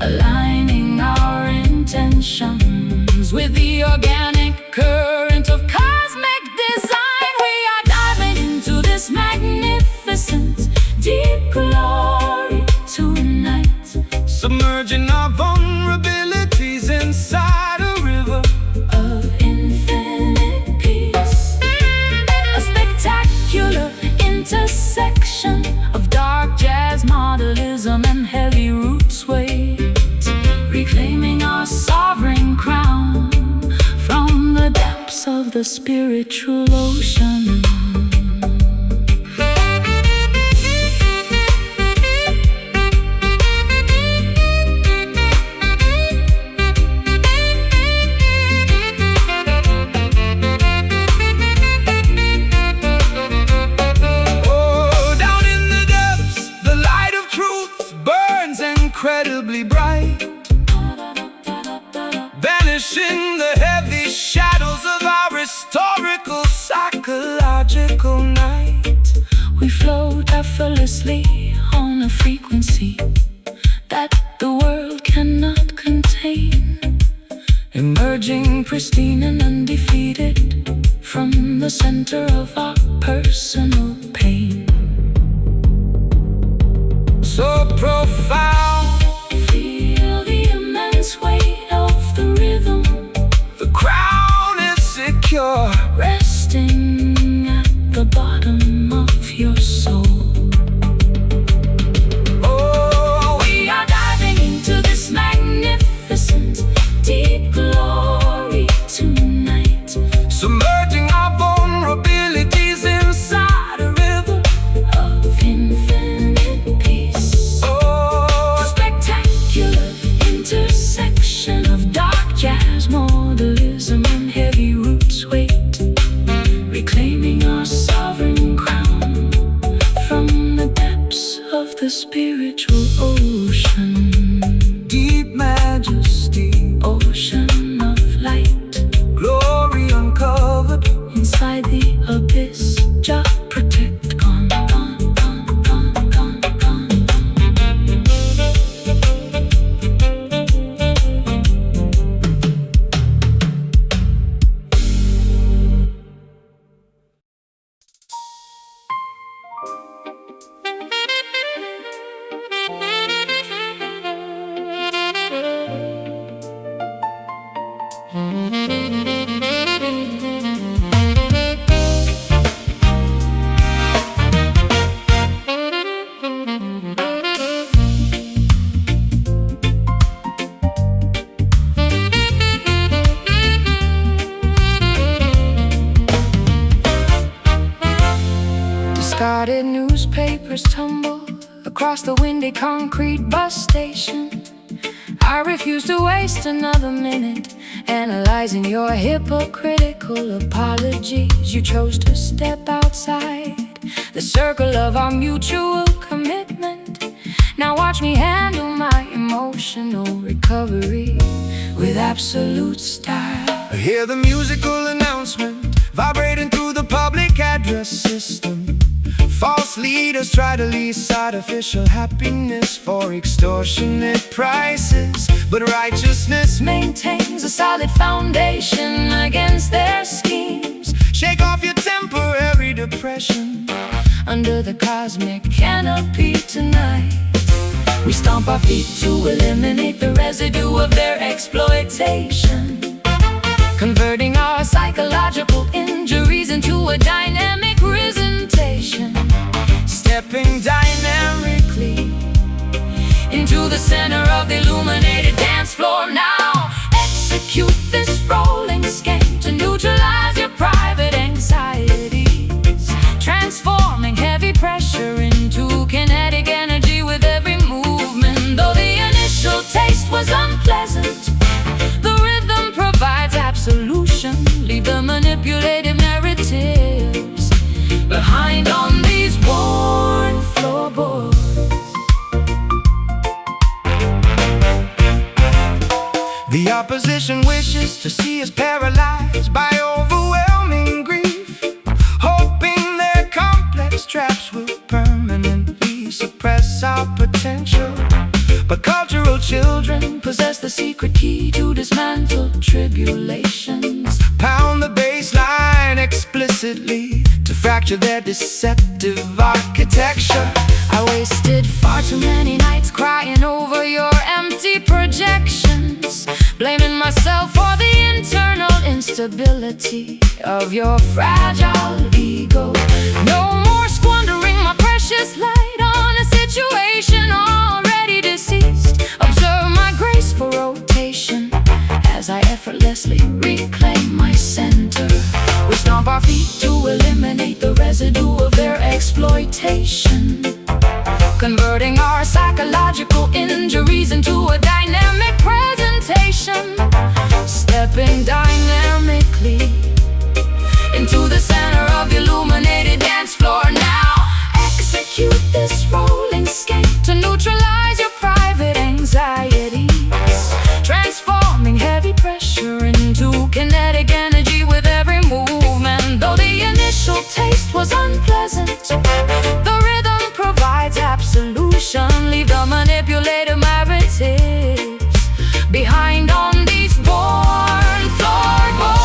Aligning our intentions with the organic current of cosmic design, we are diving into this magnificent, deep glory tonight, submerging our vulnerabilities inside a river of infinite peace. A spectacular intersection of dark jazz, modernism, and heavy roots waves, reclaiming our sovereign crown from the depths of the spiritual ocean. Incredibly bright, banishing the heavy shadows of our historical, psychological night. We float effortlessly on a frequency that the world cannot contain, emerging pristine and undefeated from the center of our personal pain. So profound, feel the immense weight of the rhythm. The crown is secure, resting at the bottom of your soul. Oh, we are diving into this magnificent, deep glory tonight, submerging our vulnerabilities inside a river of infinite peace. Oh, spectacular intersection of dark jazz, modernism, and heavy roots weight, reclaiming our sovereign crown from the depths of the spiritual ocean. Deep majesty, ocean of light, glory uncovered inside the abyss. Jah protect, gone, gone, gone, gone, gone, gone. Discarded newspapers tumble across the windy concrete bus station. I refuse to waste another minute analyzing your hypocritical apologies. You chose to step outside the circle of our mutual commitment. Now watch me handle my emotional recovery with absolute style. I hear the musical announcement vibrating through the public address system. False leaders try to lease artificial happiness for extortionate prices, but righteousness maintains a solid foundation against their schemes. shake off your temporary depression. Under the cosmic canopy tonight, we stomp our feet to eliminate the residue of their exploitation, converting our psychological injuries into a dynamic presentation. Stepping dynamically into the center of the illuminated dance floor now. Execute this rolling scheme to neutralize your private anxieties, transforming heavy pressure into kinetic energy with every movement. Though the initial taste was unpleasant, the rhythm provides absolution. Leave the manipulative narratives behind on these worn floorboards. The opposition wishes to see us paralyzed by overwhelming grief, hoping their complex traps will permanently suppress our potential. But cultural children possess the secret key to dismantle tribulations, pound the bass line explicitly to fracture their deceptive architecture. I wasted far too many nights crying over your empty projections, blaming myself for the internal instability of your fragile ego. No more squandering my precious light on a situation already deceased. Observe my graceful rotation as I effortlessly reclaim my center. We stomp our feet to eliminate the residue of their exploitation, converting our psychological injuries into a dynamic presentation. Stepping dynamically into the center of the illuminated dance floor now. Execute this rolling scheme to neutralize your private anxieties, transforming heavy pressure into kinetic energy with every movement. Though the initial taste was unpleasant, the rhythm provides absolution. Leave the manipulative narratives behind on these worn floorboards.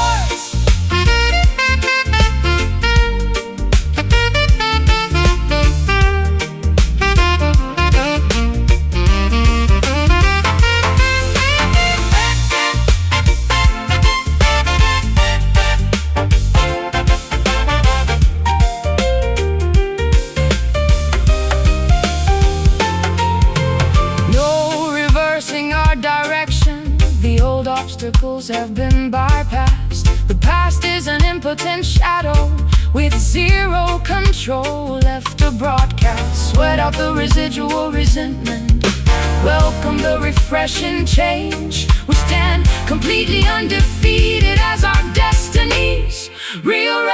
Obstacles have been bypassed. The past is an impotent shadow with zero control, left to broadcast. Sweat out the residual resentment, welcome the refreshing change. We stand completely undefeated as our destinies rearrange.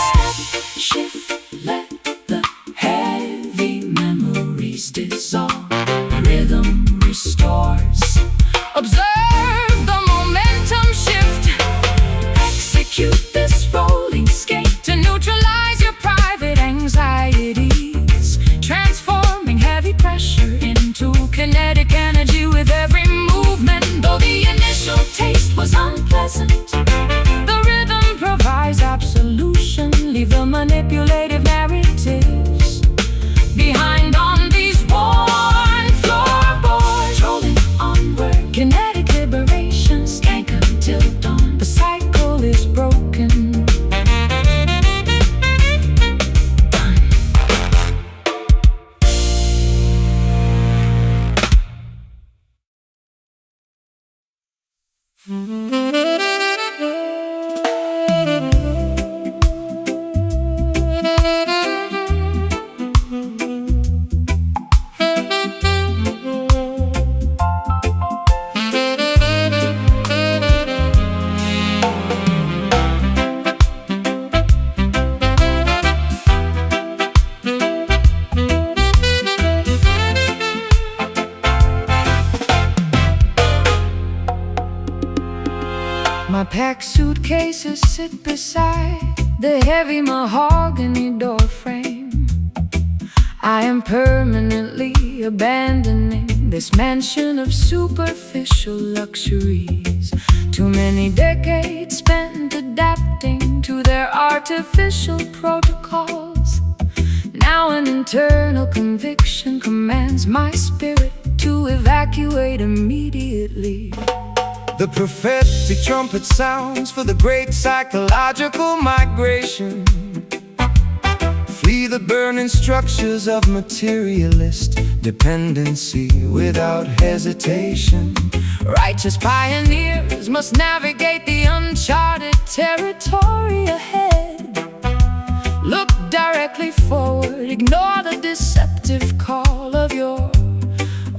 Step, shift, let the heavy memories dissolve. Rhythm restores. Observe the momentum shift. Execute this rolling scheme to neutralize your private anxieties, transforming heavy pressure into kinetic energy with every movement. Though the initial taste was unpleasant, the rhythm provides absolute packed suitcases sit beside the heavy mahogany door frame. I am permanently abandoning this mansion of superficial luxuries. Too many decades spent adapting to their artificial protocols. Now an internal conviction commands my spirit to evacuate immediately. The prophetic trumpet sounds for the great psychological migration. Flee the burning structures of materialist dependency without hesitation. Righteous pioneers must navigate the uncharted territory ahead. Look directly forward, ignore the deceptive call of your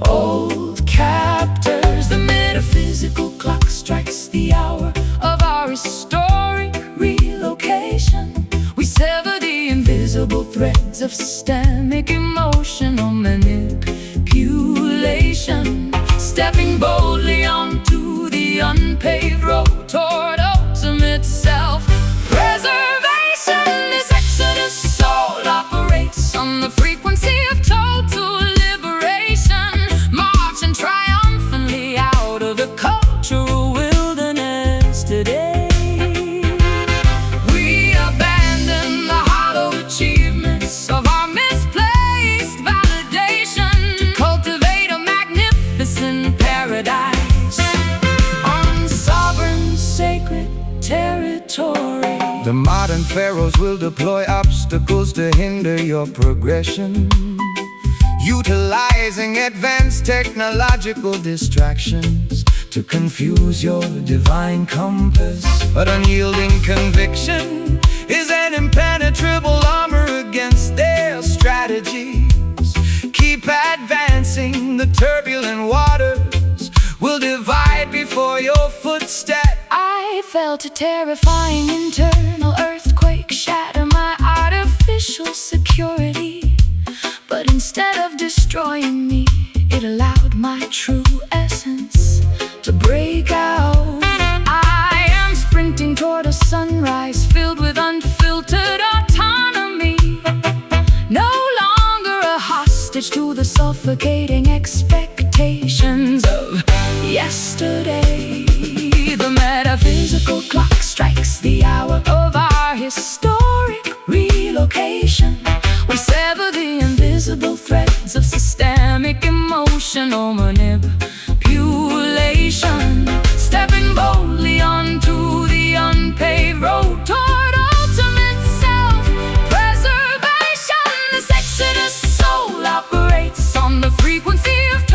old captors. The metaphysical clock strikes the hour of our historic relocation. We sever the invisible threads of systemic emotional manipulation, stepping boldly onto the unpaved road toward ultimate self-preservation. This exodus soul operates on the frequency of total liberation, marching triumphantly out of the cultural wilderness today. We abandon the hollow achievements of our misplaced validation to cultivate a magnificent paradise on sovereign sacred territory. The modern pharaohs will deploy obstacles to hinder your progression, utilizing advanced technological distractions to confuse your divine compass. But unyielding conviction is an impenetrable armor against their strategies. Keep advancing, the turbulent waters will divide before your footsteps. I felt a terrifying internal earthquake shatter my artificial security. But instead of destroying me, it allowed my true essence to break out. I am sprinting toward a sunrise filled with unfiltered autonomy, no longer a hostage to the suffocating expectations of yesterday. The metaphysical clock strikes the hour of our historic relocation. We sever the invisible threads of systemic emotional manipulation, stepping boldly onto the unpaved road toward ultimate self-preservation. This exodus soul operates on the frequency of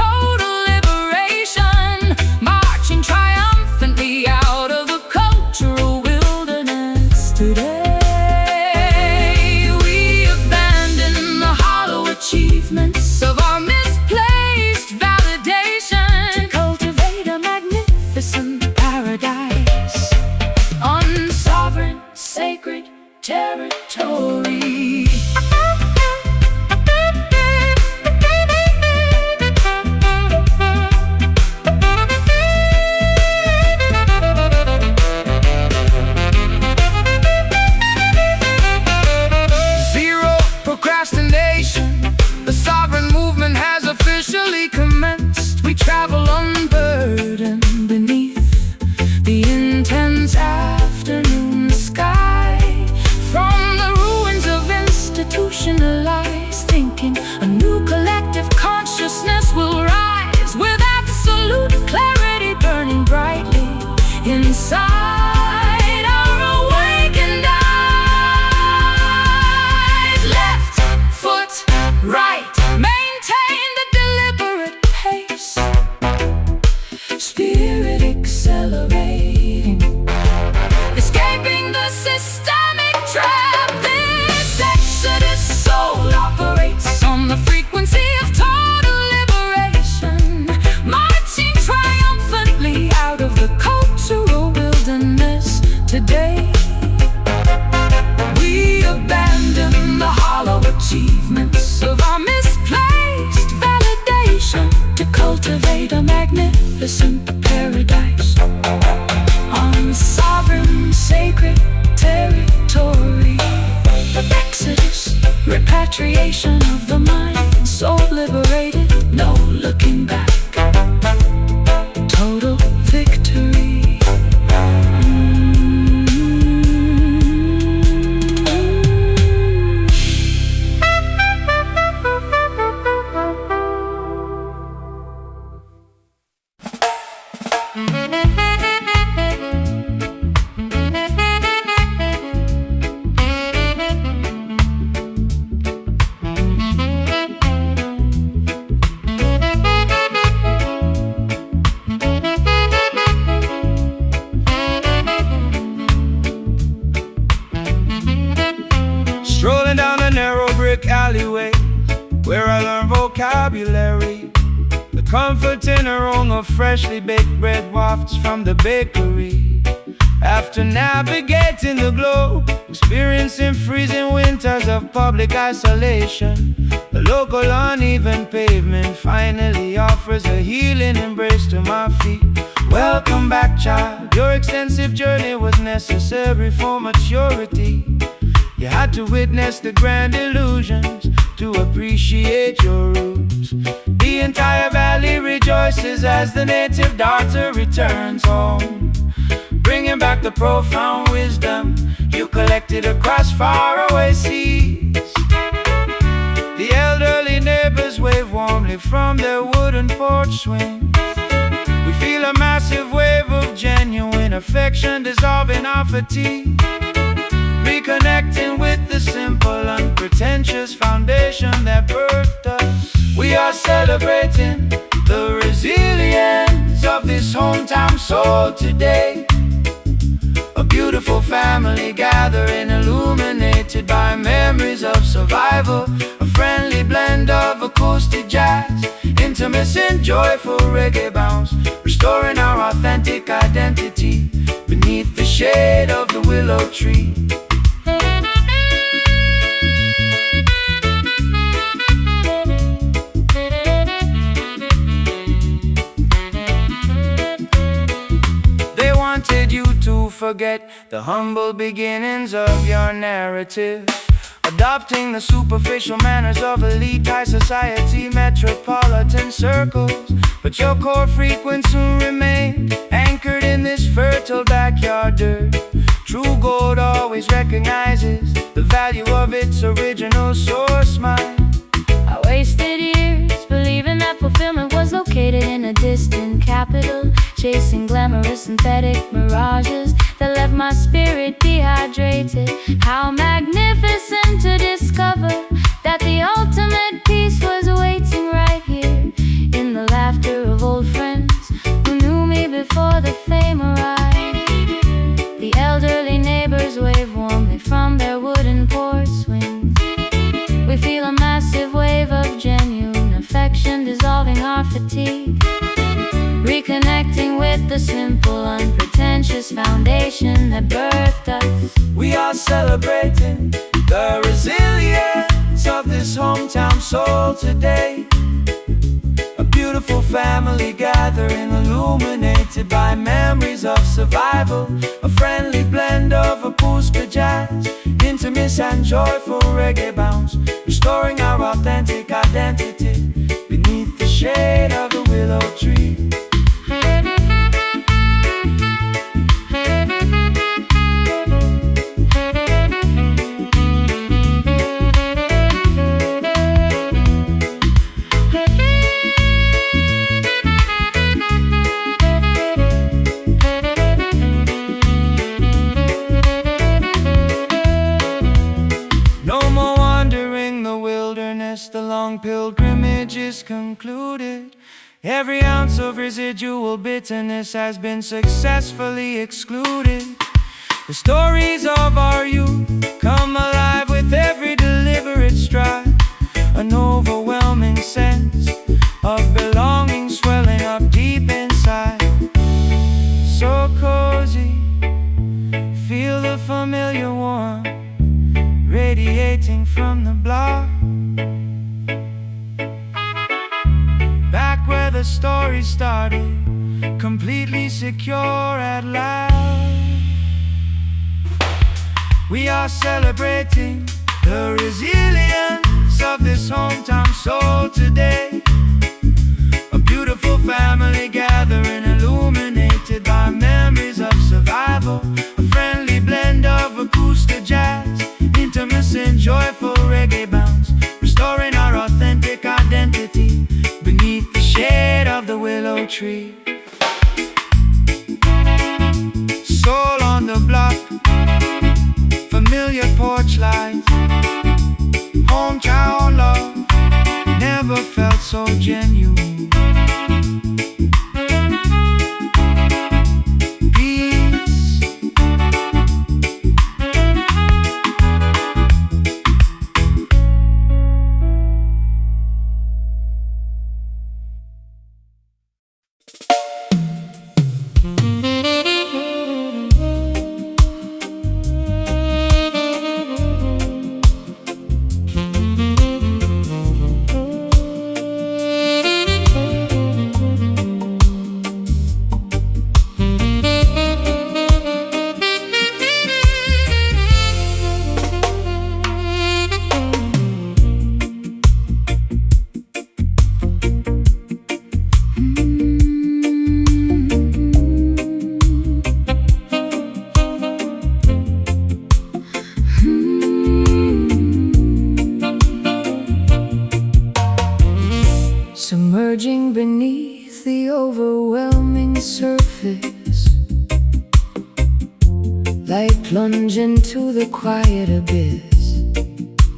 repatriation of the mind, soul liberated, no looking back. Total victory. Strolling down a narrow brick alleyway where I learn vocabulary. The comforting aroma of freshly baked bread wafts from the bakery. After navigating the globe, experiencing freezing winters of public isolation, the local uneven pavement finally offers a healing embrace to my feet. Welcome back, child. Your extensive journey was necessary for maturity. You had to witness the grand illusions to appreciate your roots. The entire valley rejoices as the native daughter returns home, bringing back the profound wisdom you collected across faraway seas. The elderly neighbors wave warmly from their wooden porch swings. We feel a massive wave of genuine affection dissolving our fatigue, reconnecting with the simple, unpretentious foundation that birthed us. We are celebrating the resilience of this hometown soul today. A beautiful family gathering, illuminated by memories of survival. A friendly blend of acoustic jazz, intimacy and joyful reggae bounce, restoring our authentic identity beneath the shade of the willow tree. They wanted you to forget the humble beginnings of your narrative, adopting the superficial manners of elite high society metropolitan circles. But your core frequency remained anchored in this fertile backyard dirt. True gold always recognizes the value of its original source mind. I wasted years believing that fulfillment was located in a distant capital, chasing glamorous synthetic mirages that left my spirit dehydrated. How magnificent to discover that the ultimate peace was waiting right here, in the laughter of old friends who knew me before the fame arrived. The elderly neighbors wave warmly from their wooden porch swings. We feel a massive wave of genuine affection dissolving our fatigue, reconnecting with the simple, unpretentious foundation that birthed us. We are celebrating the resilience of this hometown soul today. A beautiful family gathering, illuminated by memories of survival. A friendly blend of acoustic jazz, intimacy and joyful reggae bounce, restoring our authentic identity beneath the shade of the willow tree. The long pilgrimage is concluded. Every ounce of residual bitterness has been successfully excluded. The stories of our youth come alive with every deliberate stride. An overwhelming sense of belonging swelling up deep inside. So cozy, feel the familiar warmth radiating from the block. Back where the story started, completely secure at last. We are celebrating the resilience genuine. Peace. Submerging beneath the overwhelming surface, like plunge into the quiet abyss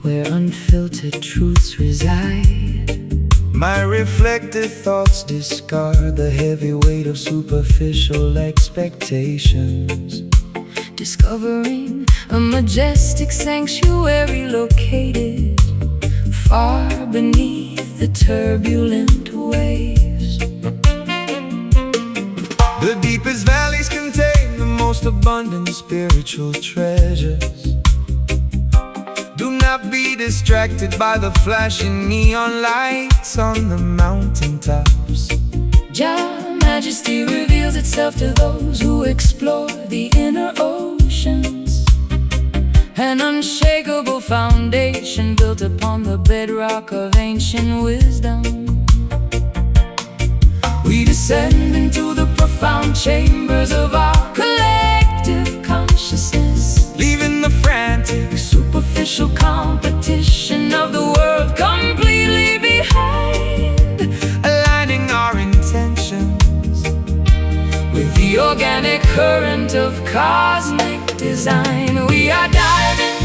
where unfiltered truths reside. My reflected thoughts discard the heavy weight of superficial expectations, Discovering a majestic sanctuary located far beneath the turbulent waves. The deepest valleys contain the most abundant spiritual treasures. Do not be distracted by the flashing neon lights on the mountaintops. Jah majesty reveals itself to those who explore the inner oceans, an unshakable foundation built upon the bedrock of ancient wisdom. We descend into the profound chambers of our collective consciousness, Leaving the frantic superficial competition of the world completely behind, aligning our intentions with the organic current of cosmic design. We are diving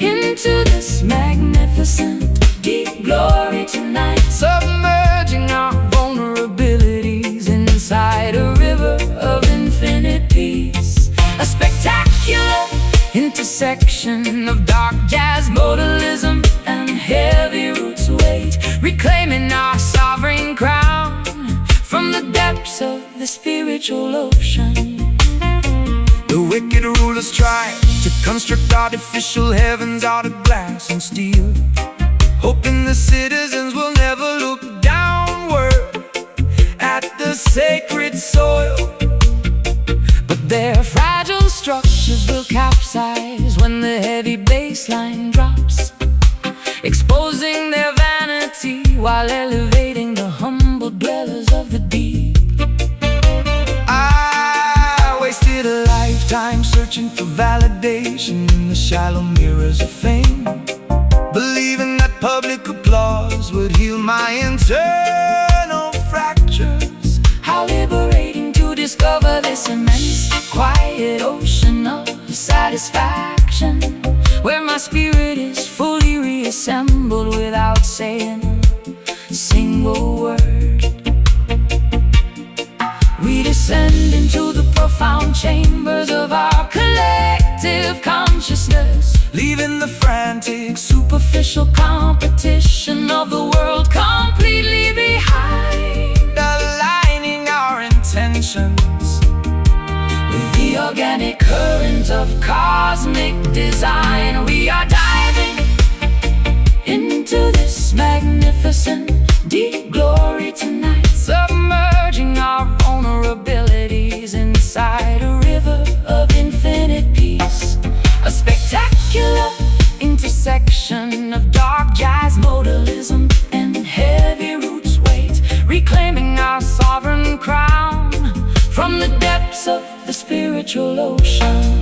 into this magnificent deep glory tonight, submerging our vulnerabilities inside a river of infinite peace. A spectacular intersection of dark jazz, modalism, and heavy roots weight, reclaiming our sovereign crown from the depths of the spiritual ocean. The wicked rulers try to construct artificial heavens out of glass and steel, hoping the citizens will never look downward at the sacred soil. But their fragile structures will capsize when the heavy bass line drops, exposing their vanity while elevating the humble dwellers of the deep. I wasted a lifetime searching for validation in the shallow mirrors of fame, believing that public applause would heal my internal fractures. How liberating to discover this immense, quiet ocean of satisfaction, where my spirit is fully reassembled without saying a single word. We descend into the profound chambers of our collective consciousness, Leaving the frantic superficial competition of the world completely behind, aligning our intentions with the organic current of cosmic design. We are diving into this magnificent deep glory tonight, submerging our vulnerabilities inside a river of infinite peace. A spectacular intersection of dark jazz, modalism, and heavy roots weight, reclaiming our sovereign crown from the depths of the spiritual ocean.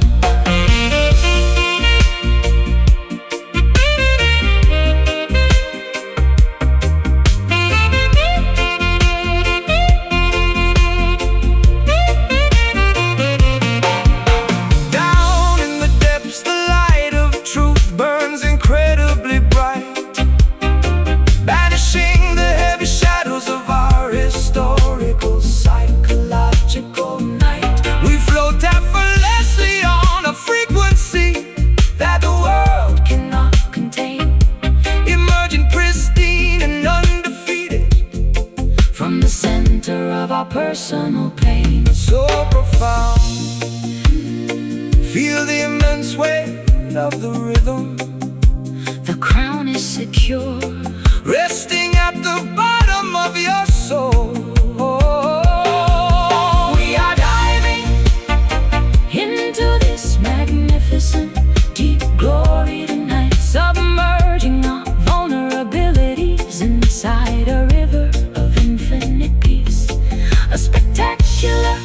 Incredibly bright, banishing the personal pain. So profound, feel the immense weight of the rhythm. The crown is secure, resting at the bottom of your soul. We are diving into this magnificent deep glory tonight, submerging our vulnerabilities inside a river of infinite peace. A spectacular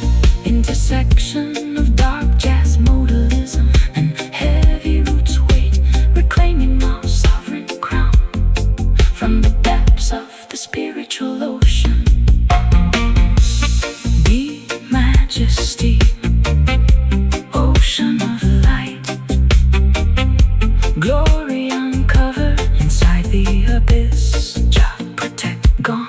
intersection of dark jazz modalism and heavy roots weight, reclaiming our sovereign crown from the depths of the spiritual ocean. Be majesty, ocean of light, glory uncovered inside the abyss. Jah protect gone.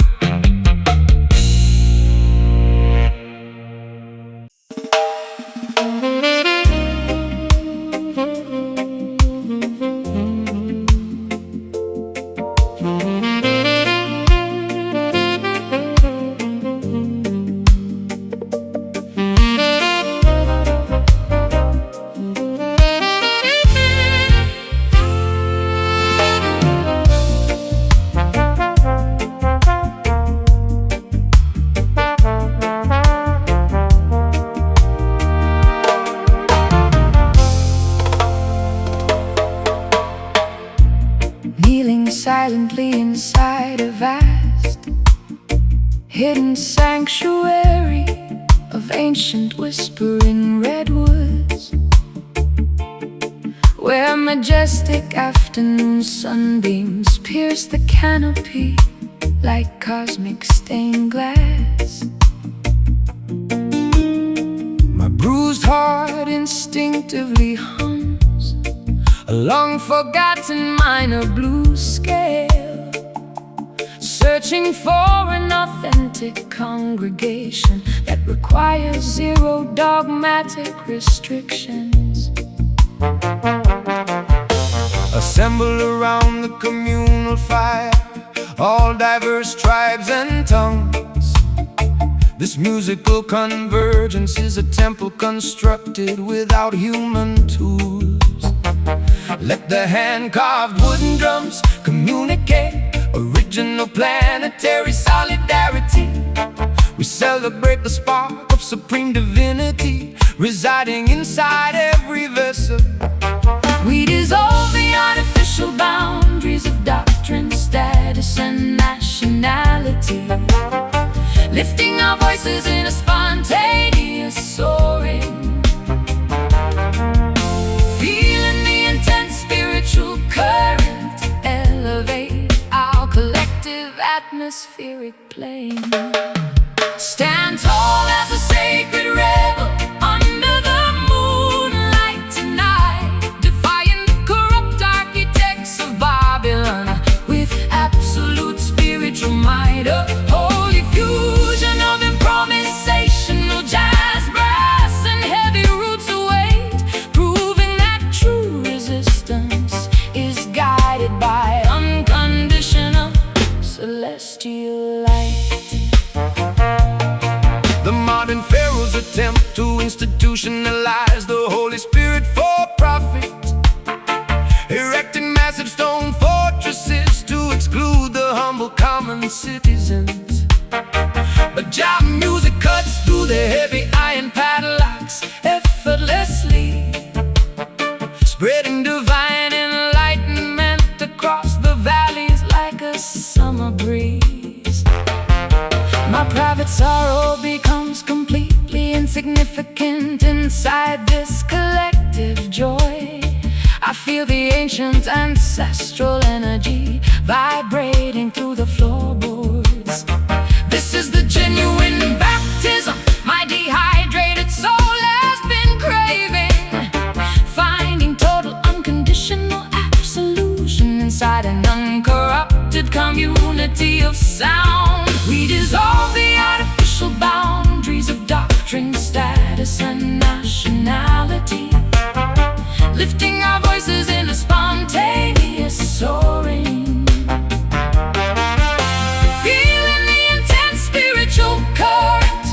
Kneeling silently inside a vast, hidden sanctuary of ancient whispering redwoods, where majestic afternoon sunbeams pierce the canopy like cosmic stained glass. My bruised heart instinctively hums a long-forgotten minor blues scale, searching for an authentic congregation that requires zero dogmatic restrictions. Assemble around the communal fire, all diverse tribes and tongues. This musical convergence is a temple constructed without human tools. Let the hand-carved wooden drums communicate original planetary solidarity. We celebrate the spark of supreme divinity residing inside every vessel. We dissolve the artificial boundaries of doctrine, status, and nationality, lifting our voices in a spontaneous soaring. Feeling the intense spiritual current elevate our collective atmospheric plane. Stand tall as a sacred rebel under the moonlight tonight, defying the corrupt architects of Babylon with absolute spiritual might. A holy fusion of improvisational jazz, brass, and heavy roots await, proving that true resistance is guided by unconditional celestial light. The modern pharaoh's attempt to institutionalize the Holy Spirit for profit, erecting massive stone fortresses to exclude the humble common citizens. But Jah music cuts through the heavy iron padlocks effortlessly, spreading divine enlightenment across the valleys like a summer breeze. My private sorrow becomes completely insignificant inside this collective joy. I feel the ancient ancestral energy vibrating through the floorboards. This is the genuine baptism my dehydrated soul has been craving, finding total unconditional absolution inside an uncorrupted community of sound. We dissolve the artificial boundaries of doctrine, status, and nationality, lifting our voices in a spontaneous soaring. Feeling the intense spiritual current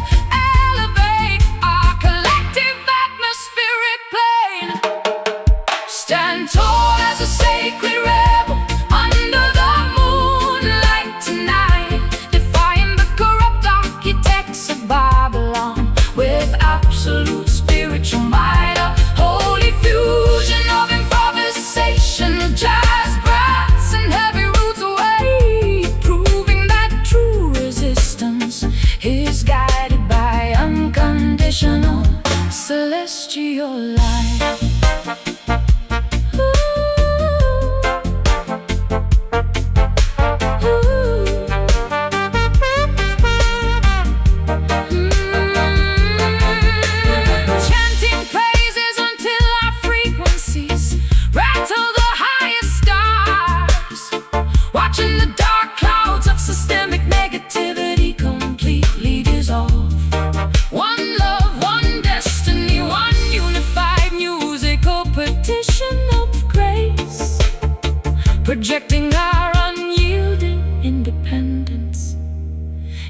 rooting our unyielding independence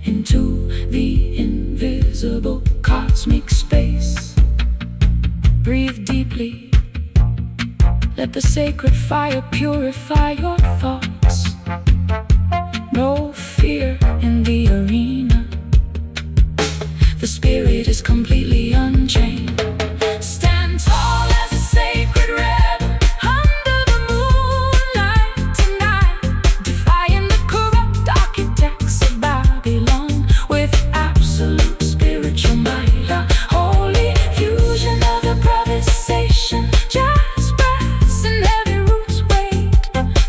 into the invisible cosmic space. Breathe deeply, let the sacred fire purify your thoughts. No fear in the arena, the spirit is completely unchained. Stand tall as a sacred rebel under the moonlight tonight, defying the corrupt architects of Babylon with absolute spiritual might. A holy fusion of improvisation, jazz, brass, and heavy roots weight,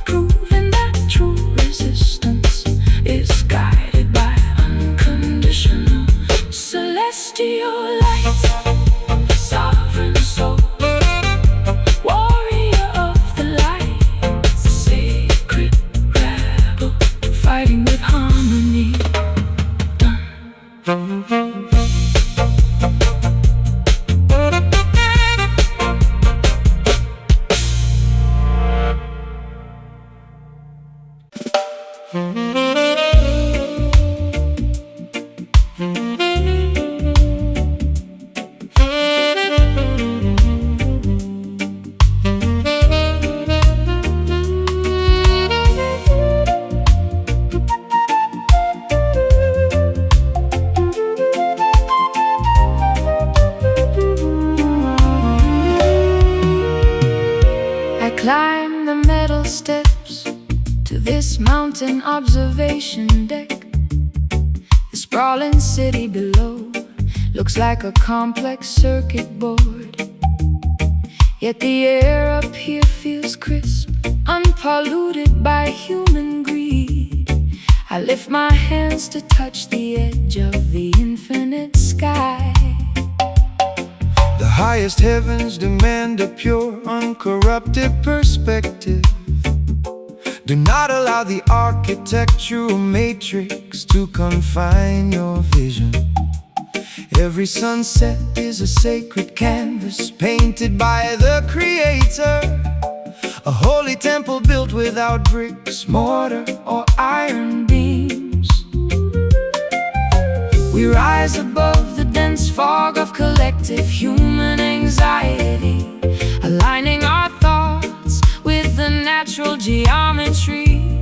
proving that true resistance is guided by unconditional celestial light. Sovereign soul, warrior of the light, sacred rebel, fighting with harmony. I climb the metal steps to this mountain observation deck. The sprawling city below looks like a complex circuit board, yet the air up here feels crisp, unpolluted by human greed. I lift my hands to touch the edge of the infinite sky. The highest heavens demand a pure, uncorrupted perspective. Do not allow the architectural matrix to confine your vision. Every sunset is a sacred canvas painted by the Creator, a holy temple built without bricks, mortar, or iron beams. We rise above the dense fog of collective human anxiety, aligning our thoughts with the natural geometry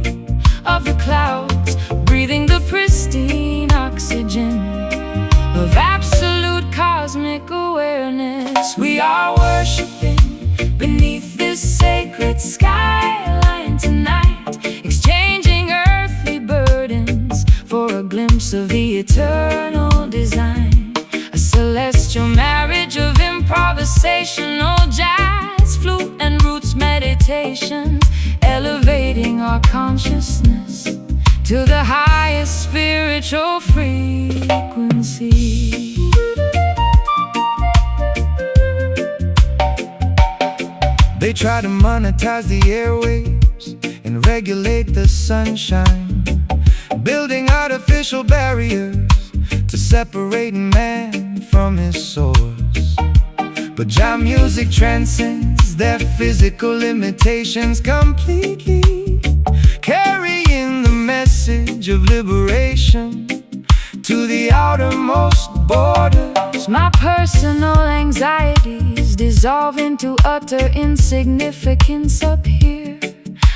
of the clouds, breathing the pristine oxygen of absolute cosmic awareness. We are worshiping beneath this sacred skyline tonight, exchanging earthly burdens for a glimpse of the eternal design. A celestial marriage of improvisational jazz, flute, and roots meditations, elevating our consciousness to the highest spiritual frequency. They try to monetize the airwaves and regulate the sunshine, building artificial barriers to separate man from his source. But jam music transcends their physical limitations completely, carrying the message of liberation to the outermost borders. My personal anxieties dissolve into utter insignificance up here,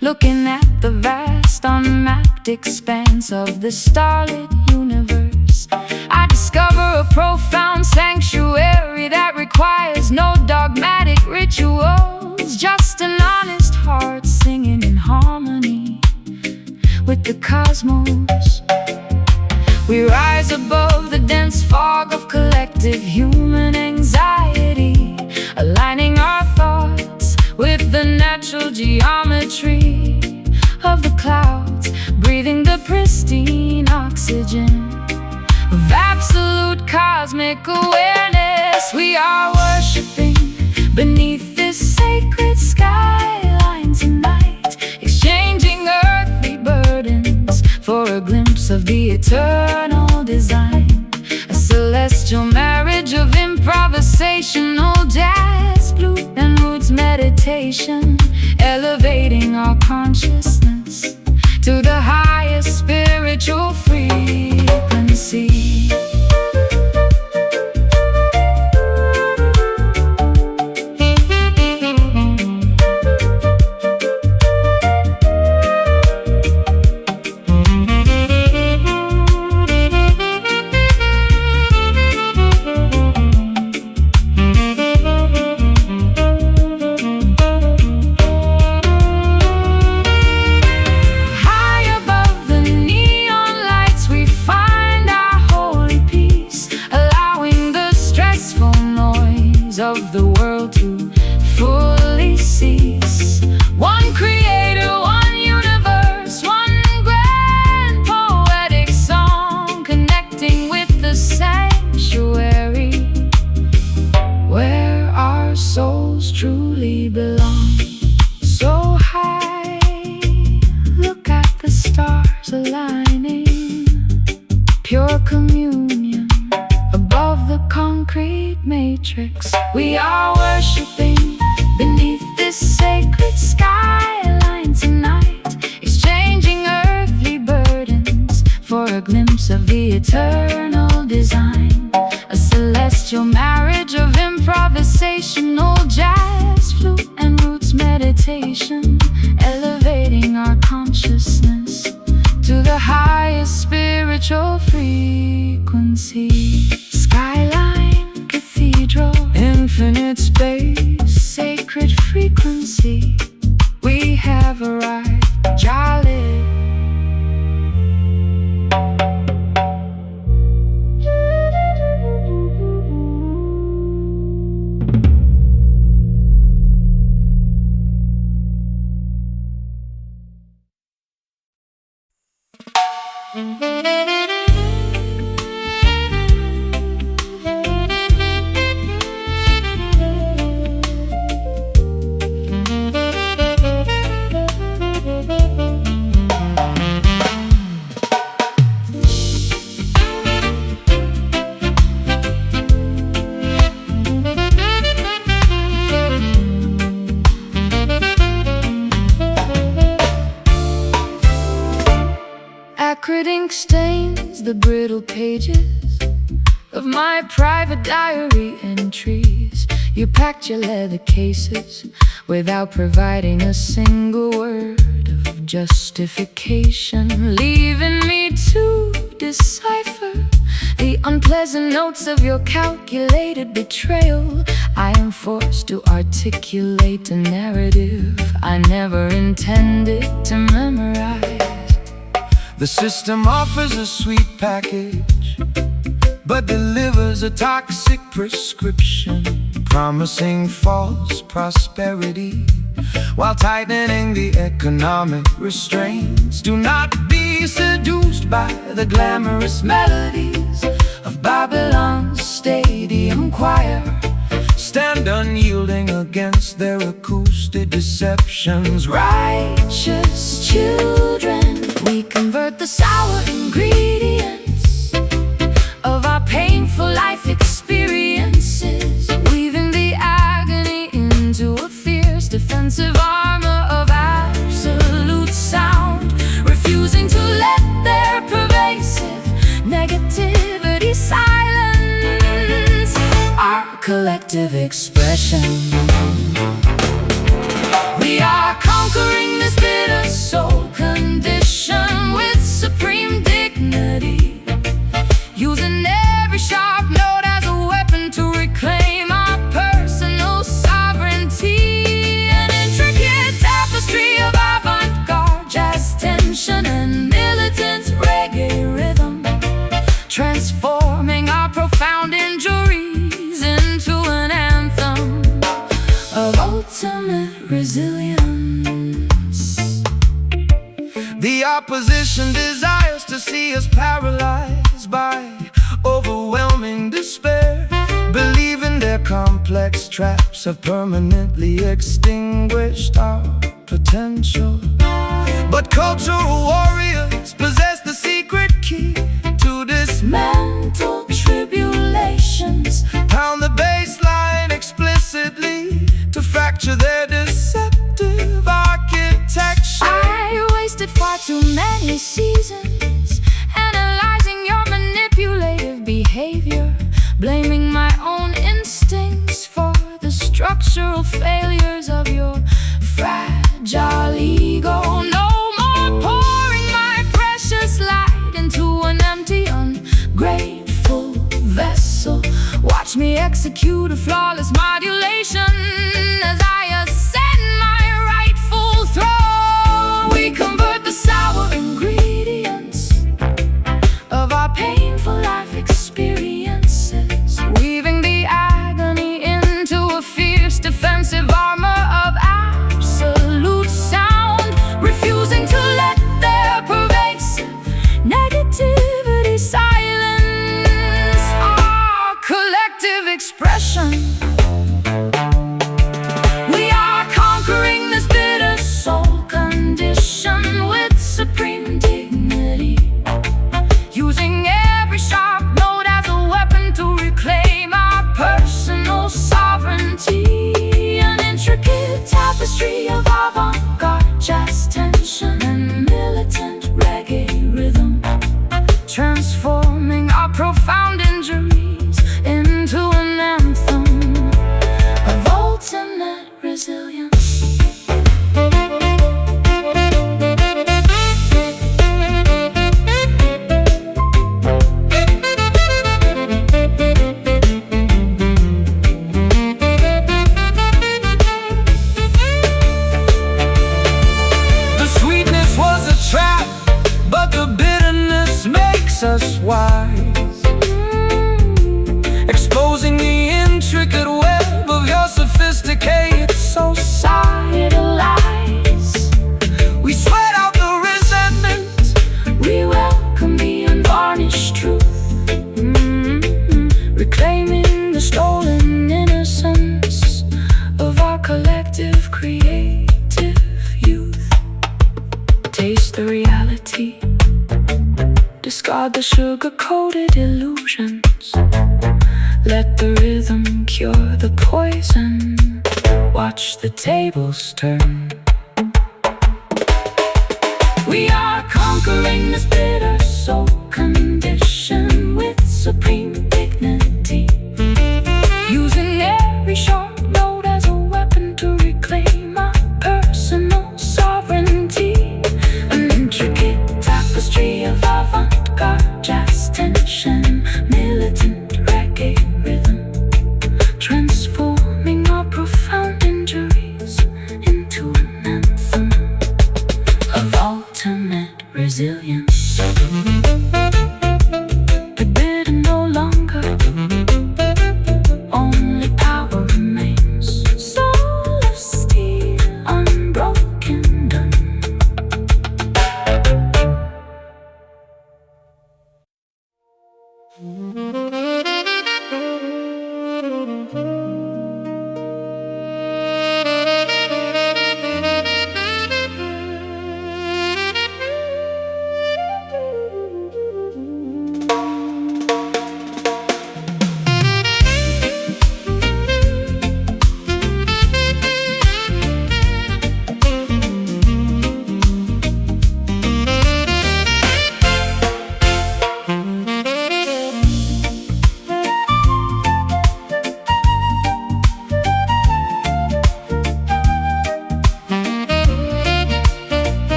looking at the vast unmapped expanse of the starlit universe. I discover a profound sanctuary that requires no dogmatic rituals, just an honest heart singing in harmony with the cosmos. We rise above the dense fog of collective human anxiety, aligning our thoughts with the natural geometry of the clouds, breathing the pristine oxygen of absolute cosmic awareness. We are worshiping beneath this sacred skyline tonight, exchanging earthly burdens for a glimpse of the eternal design. A celestial marriage of improvisational jazz, flute, and roots meditation, elevating our consciousness stars aligning, pure communion above the concrete matrix. We are worshiping beneath this sacred skyline tonight, exchanging earthly burdens for a glimpse of the eternal design. A celestial marriage of improvisational jazz, flute and roots meditation, elevating our consciousness to the highest spiritual frequency. Skyline, cathedral, infinite space, sacred frequency. We have arrived, jolly. Acrid ink stains the brittle pages of my private diary entries. You packed your leather cases without providing a single word of justification, leaving me to decipher the unpleasant notes of your calculated betrayal. I am forced to articulate a narrative I never intended to memorize. The system offers a sweet package, but delivers a toxic prescription, promising false prosperity while tightening the economic restraints. Do not be seduced by the glamorous melodies of Babylon's stadium choir. Stand unyielding against their acoustic deceptions. Righteous children, we convert the sour ingredients of our painful life experiences, weaving the agony into a fierce defensive armor of absolute sound, refusing to let their pervasive negativity silence our collective expression. We are conquering this bitter soul condition with supreme dignity, using every sharp note as a weapon to reclaim our personal sovereignty. An intricate tapestry of avant-garde jazz tension and militant reggae rhythm, transforming our profound injuries into an anthem of ultimate resilience. the opposition desires to see us paralyzed by overwhelming despair, believing their complex traps have permanently extinguished our potential. But cultural warriors possess the secret key to dismantle tribulations, pound the baseline explicitly to fracture their deceptive architecture. I wasted far too many seasons analyzing your manipulative behavior, blaming my own instincts for the structural failures of your fragile ego. No more pouring my precious light into an empty, ungrateful vessel. Watch me execute a flawless modulation as I ascend my rightful throne. We convert the sour ingredients of our painful life experiences, weaving the agony into a fierce defensive armor of absolute sound, refusing to let their pervasive negativity silence our collective expression. makes us wise, exposing the intricate web of your sophisticated societal lies. We sweat out the resentment, We welcome the unvarnished truth, reclaiming the stolen innocence of our collective creative youth. Taste the reality, discard the sugar-coated illusions. Let the rhythm cure the poison. Watch the tables turn. We are conquering this bitter soul condition with supreme dignity, using every sharp note as a weapon to reclaim our personal sovereignty. An intricate tapestry of avant-garde jazz tension, militant reggae rhythm, transforming our profound injuries into an anthem of ultimate resilience. Forbidden no longer, only power remains. Soul of steel, unbroken done.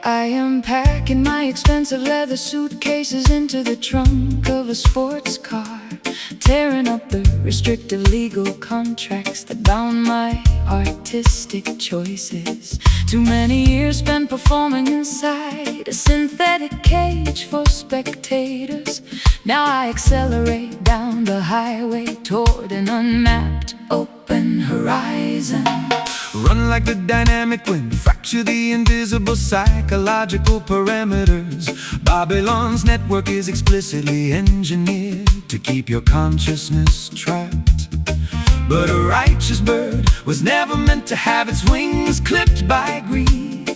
I am packing my expensive leather suitcases into the trunk of a sports car, tearing up the restrictive legal contracts that bound my artistic choices. Too many years spent performing inside a synthetic cage for spectators. Now I accelerate down the highway toward an unmapped open horizon. Run like the dynamic wind, fracture the invisible psychological parameters. Babylon's network is explicitly engineered to keep your consciousness trapped. But a righteous bird was never meant to have its wings clipped by greed.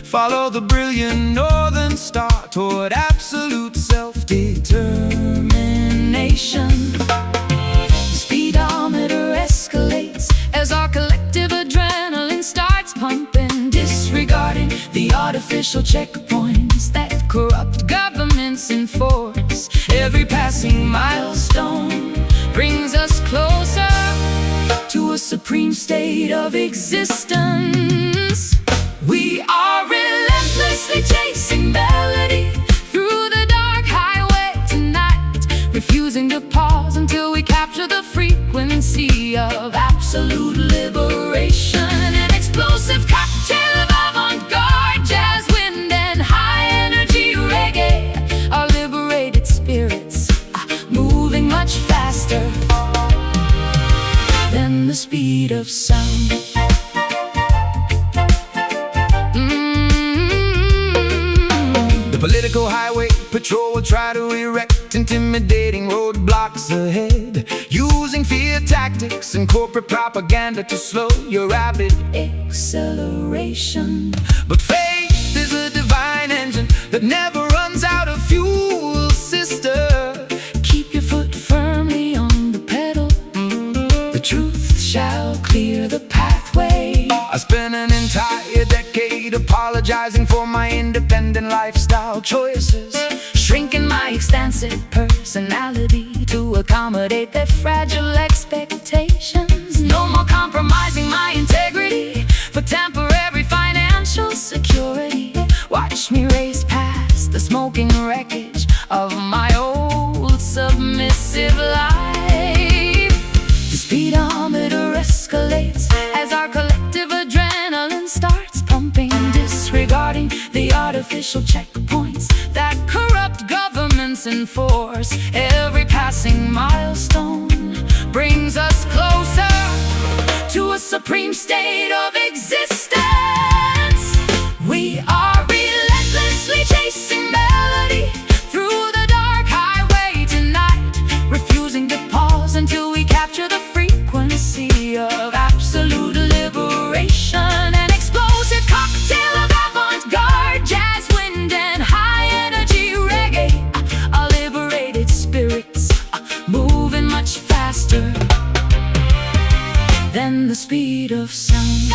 Follow the brilliant northern star toward absolute self-determination. The speedometer escalates as our collective adrenaline starts pumping, disregarding the artificial checkpoints that corrupt governments enforce. Every passing milestone brings us closer to a supreme state of existence. We are relentlessly chasing melody through the dark highway tonight, refusing to pause until we capture the frequency of absolute liberation. An explosive cocktail of avant-garde jazz, wind and high-energy reggae. Our liberated spirits moving much faster than the speed of sound. The political highway patrol will try to erect intimidating roadblocks ahead, using fear tactics and corporate propaganda to slow your rapid acceleration. But faith is a divine engine that never runs out of fuel, sister. Keep your foot firmly on the pedal. The truth shall clear the pathway. I spent an entire decade apologizing for my independent lifestyle choices, shrinking my extensive personality to accommodate their fragile expectations. No more compromising my integrity for temporary financial security. Watch me race past the smoking wreckage of my old submissive life. The speedometer escalates as our collective adrenaline starts pumping, disregarding the artificial checkpoints in force. Every passing milestone brings us closer to a supreme state of existence. We are relentlessly chasing melody through the dark highway tonight, refusing to pause until we capture the frequency of absolute liberation. An explosive cocktail of avant-garde jazz, wind, and high-energy reggae. Our liberated spirits moving much faster than the speed of sound.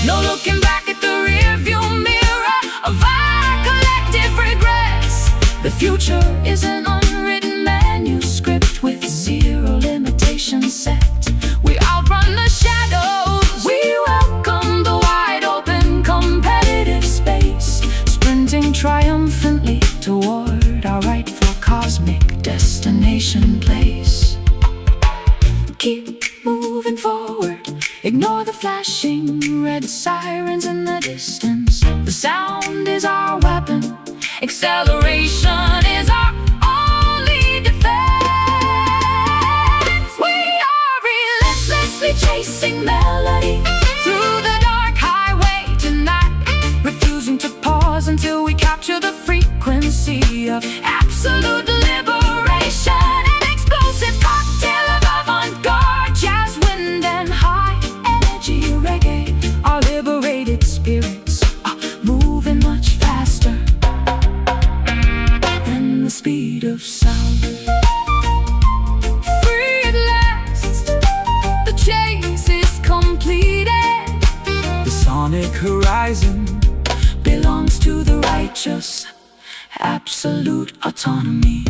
No looking back at the rearview mirror of our collective regrets. The future is an unwritten manuscript with zero limitations set. We outrun the shadows, we welcome the wide open competitive space, sprinting triumphantly toward our rightful cosmic destination place. Keep moving forward, ignore the flashing red sirens in the distance. The sound is our weapon, acceleration is our only defense. We are relentlessly chasing melody through the dark highway tonight, refusing to pause until we capture the frequency of absolute liberation. An explosive cocktail of avant-garde jazz, wind, and high-energy reggae. Our liberated spirits are moving much faster than the speed of sound. Free at last, the chase is completed. The sonic horizon Belongs to the righteous, absolute autonomy.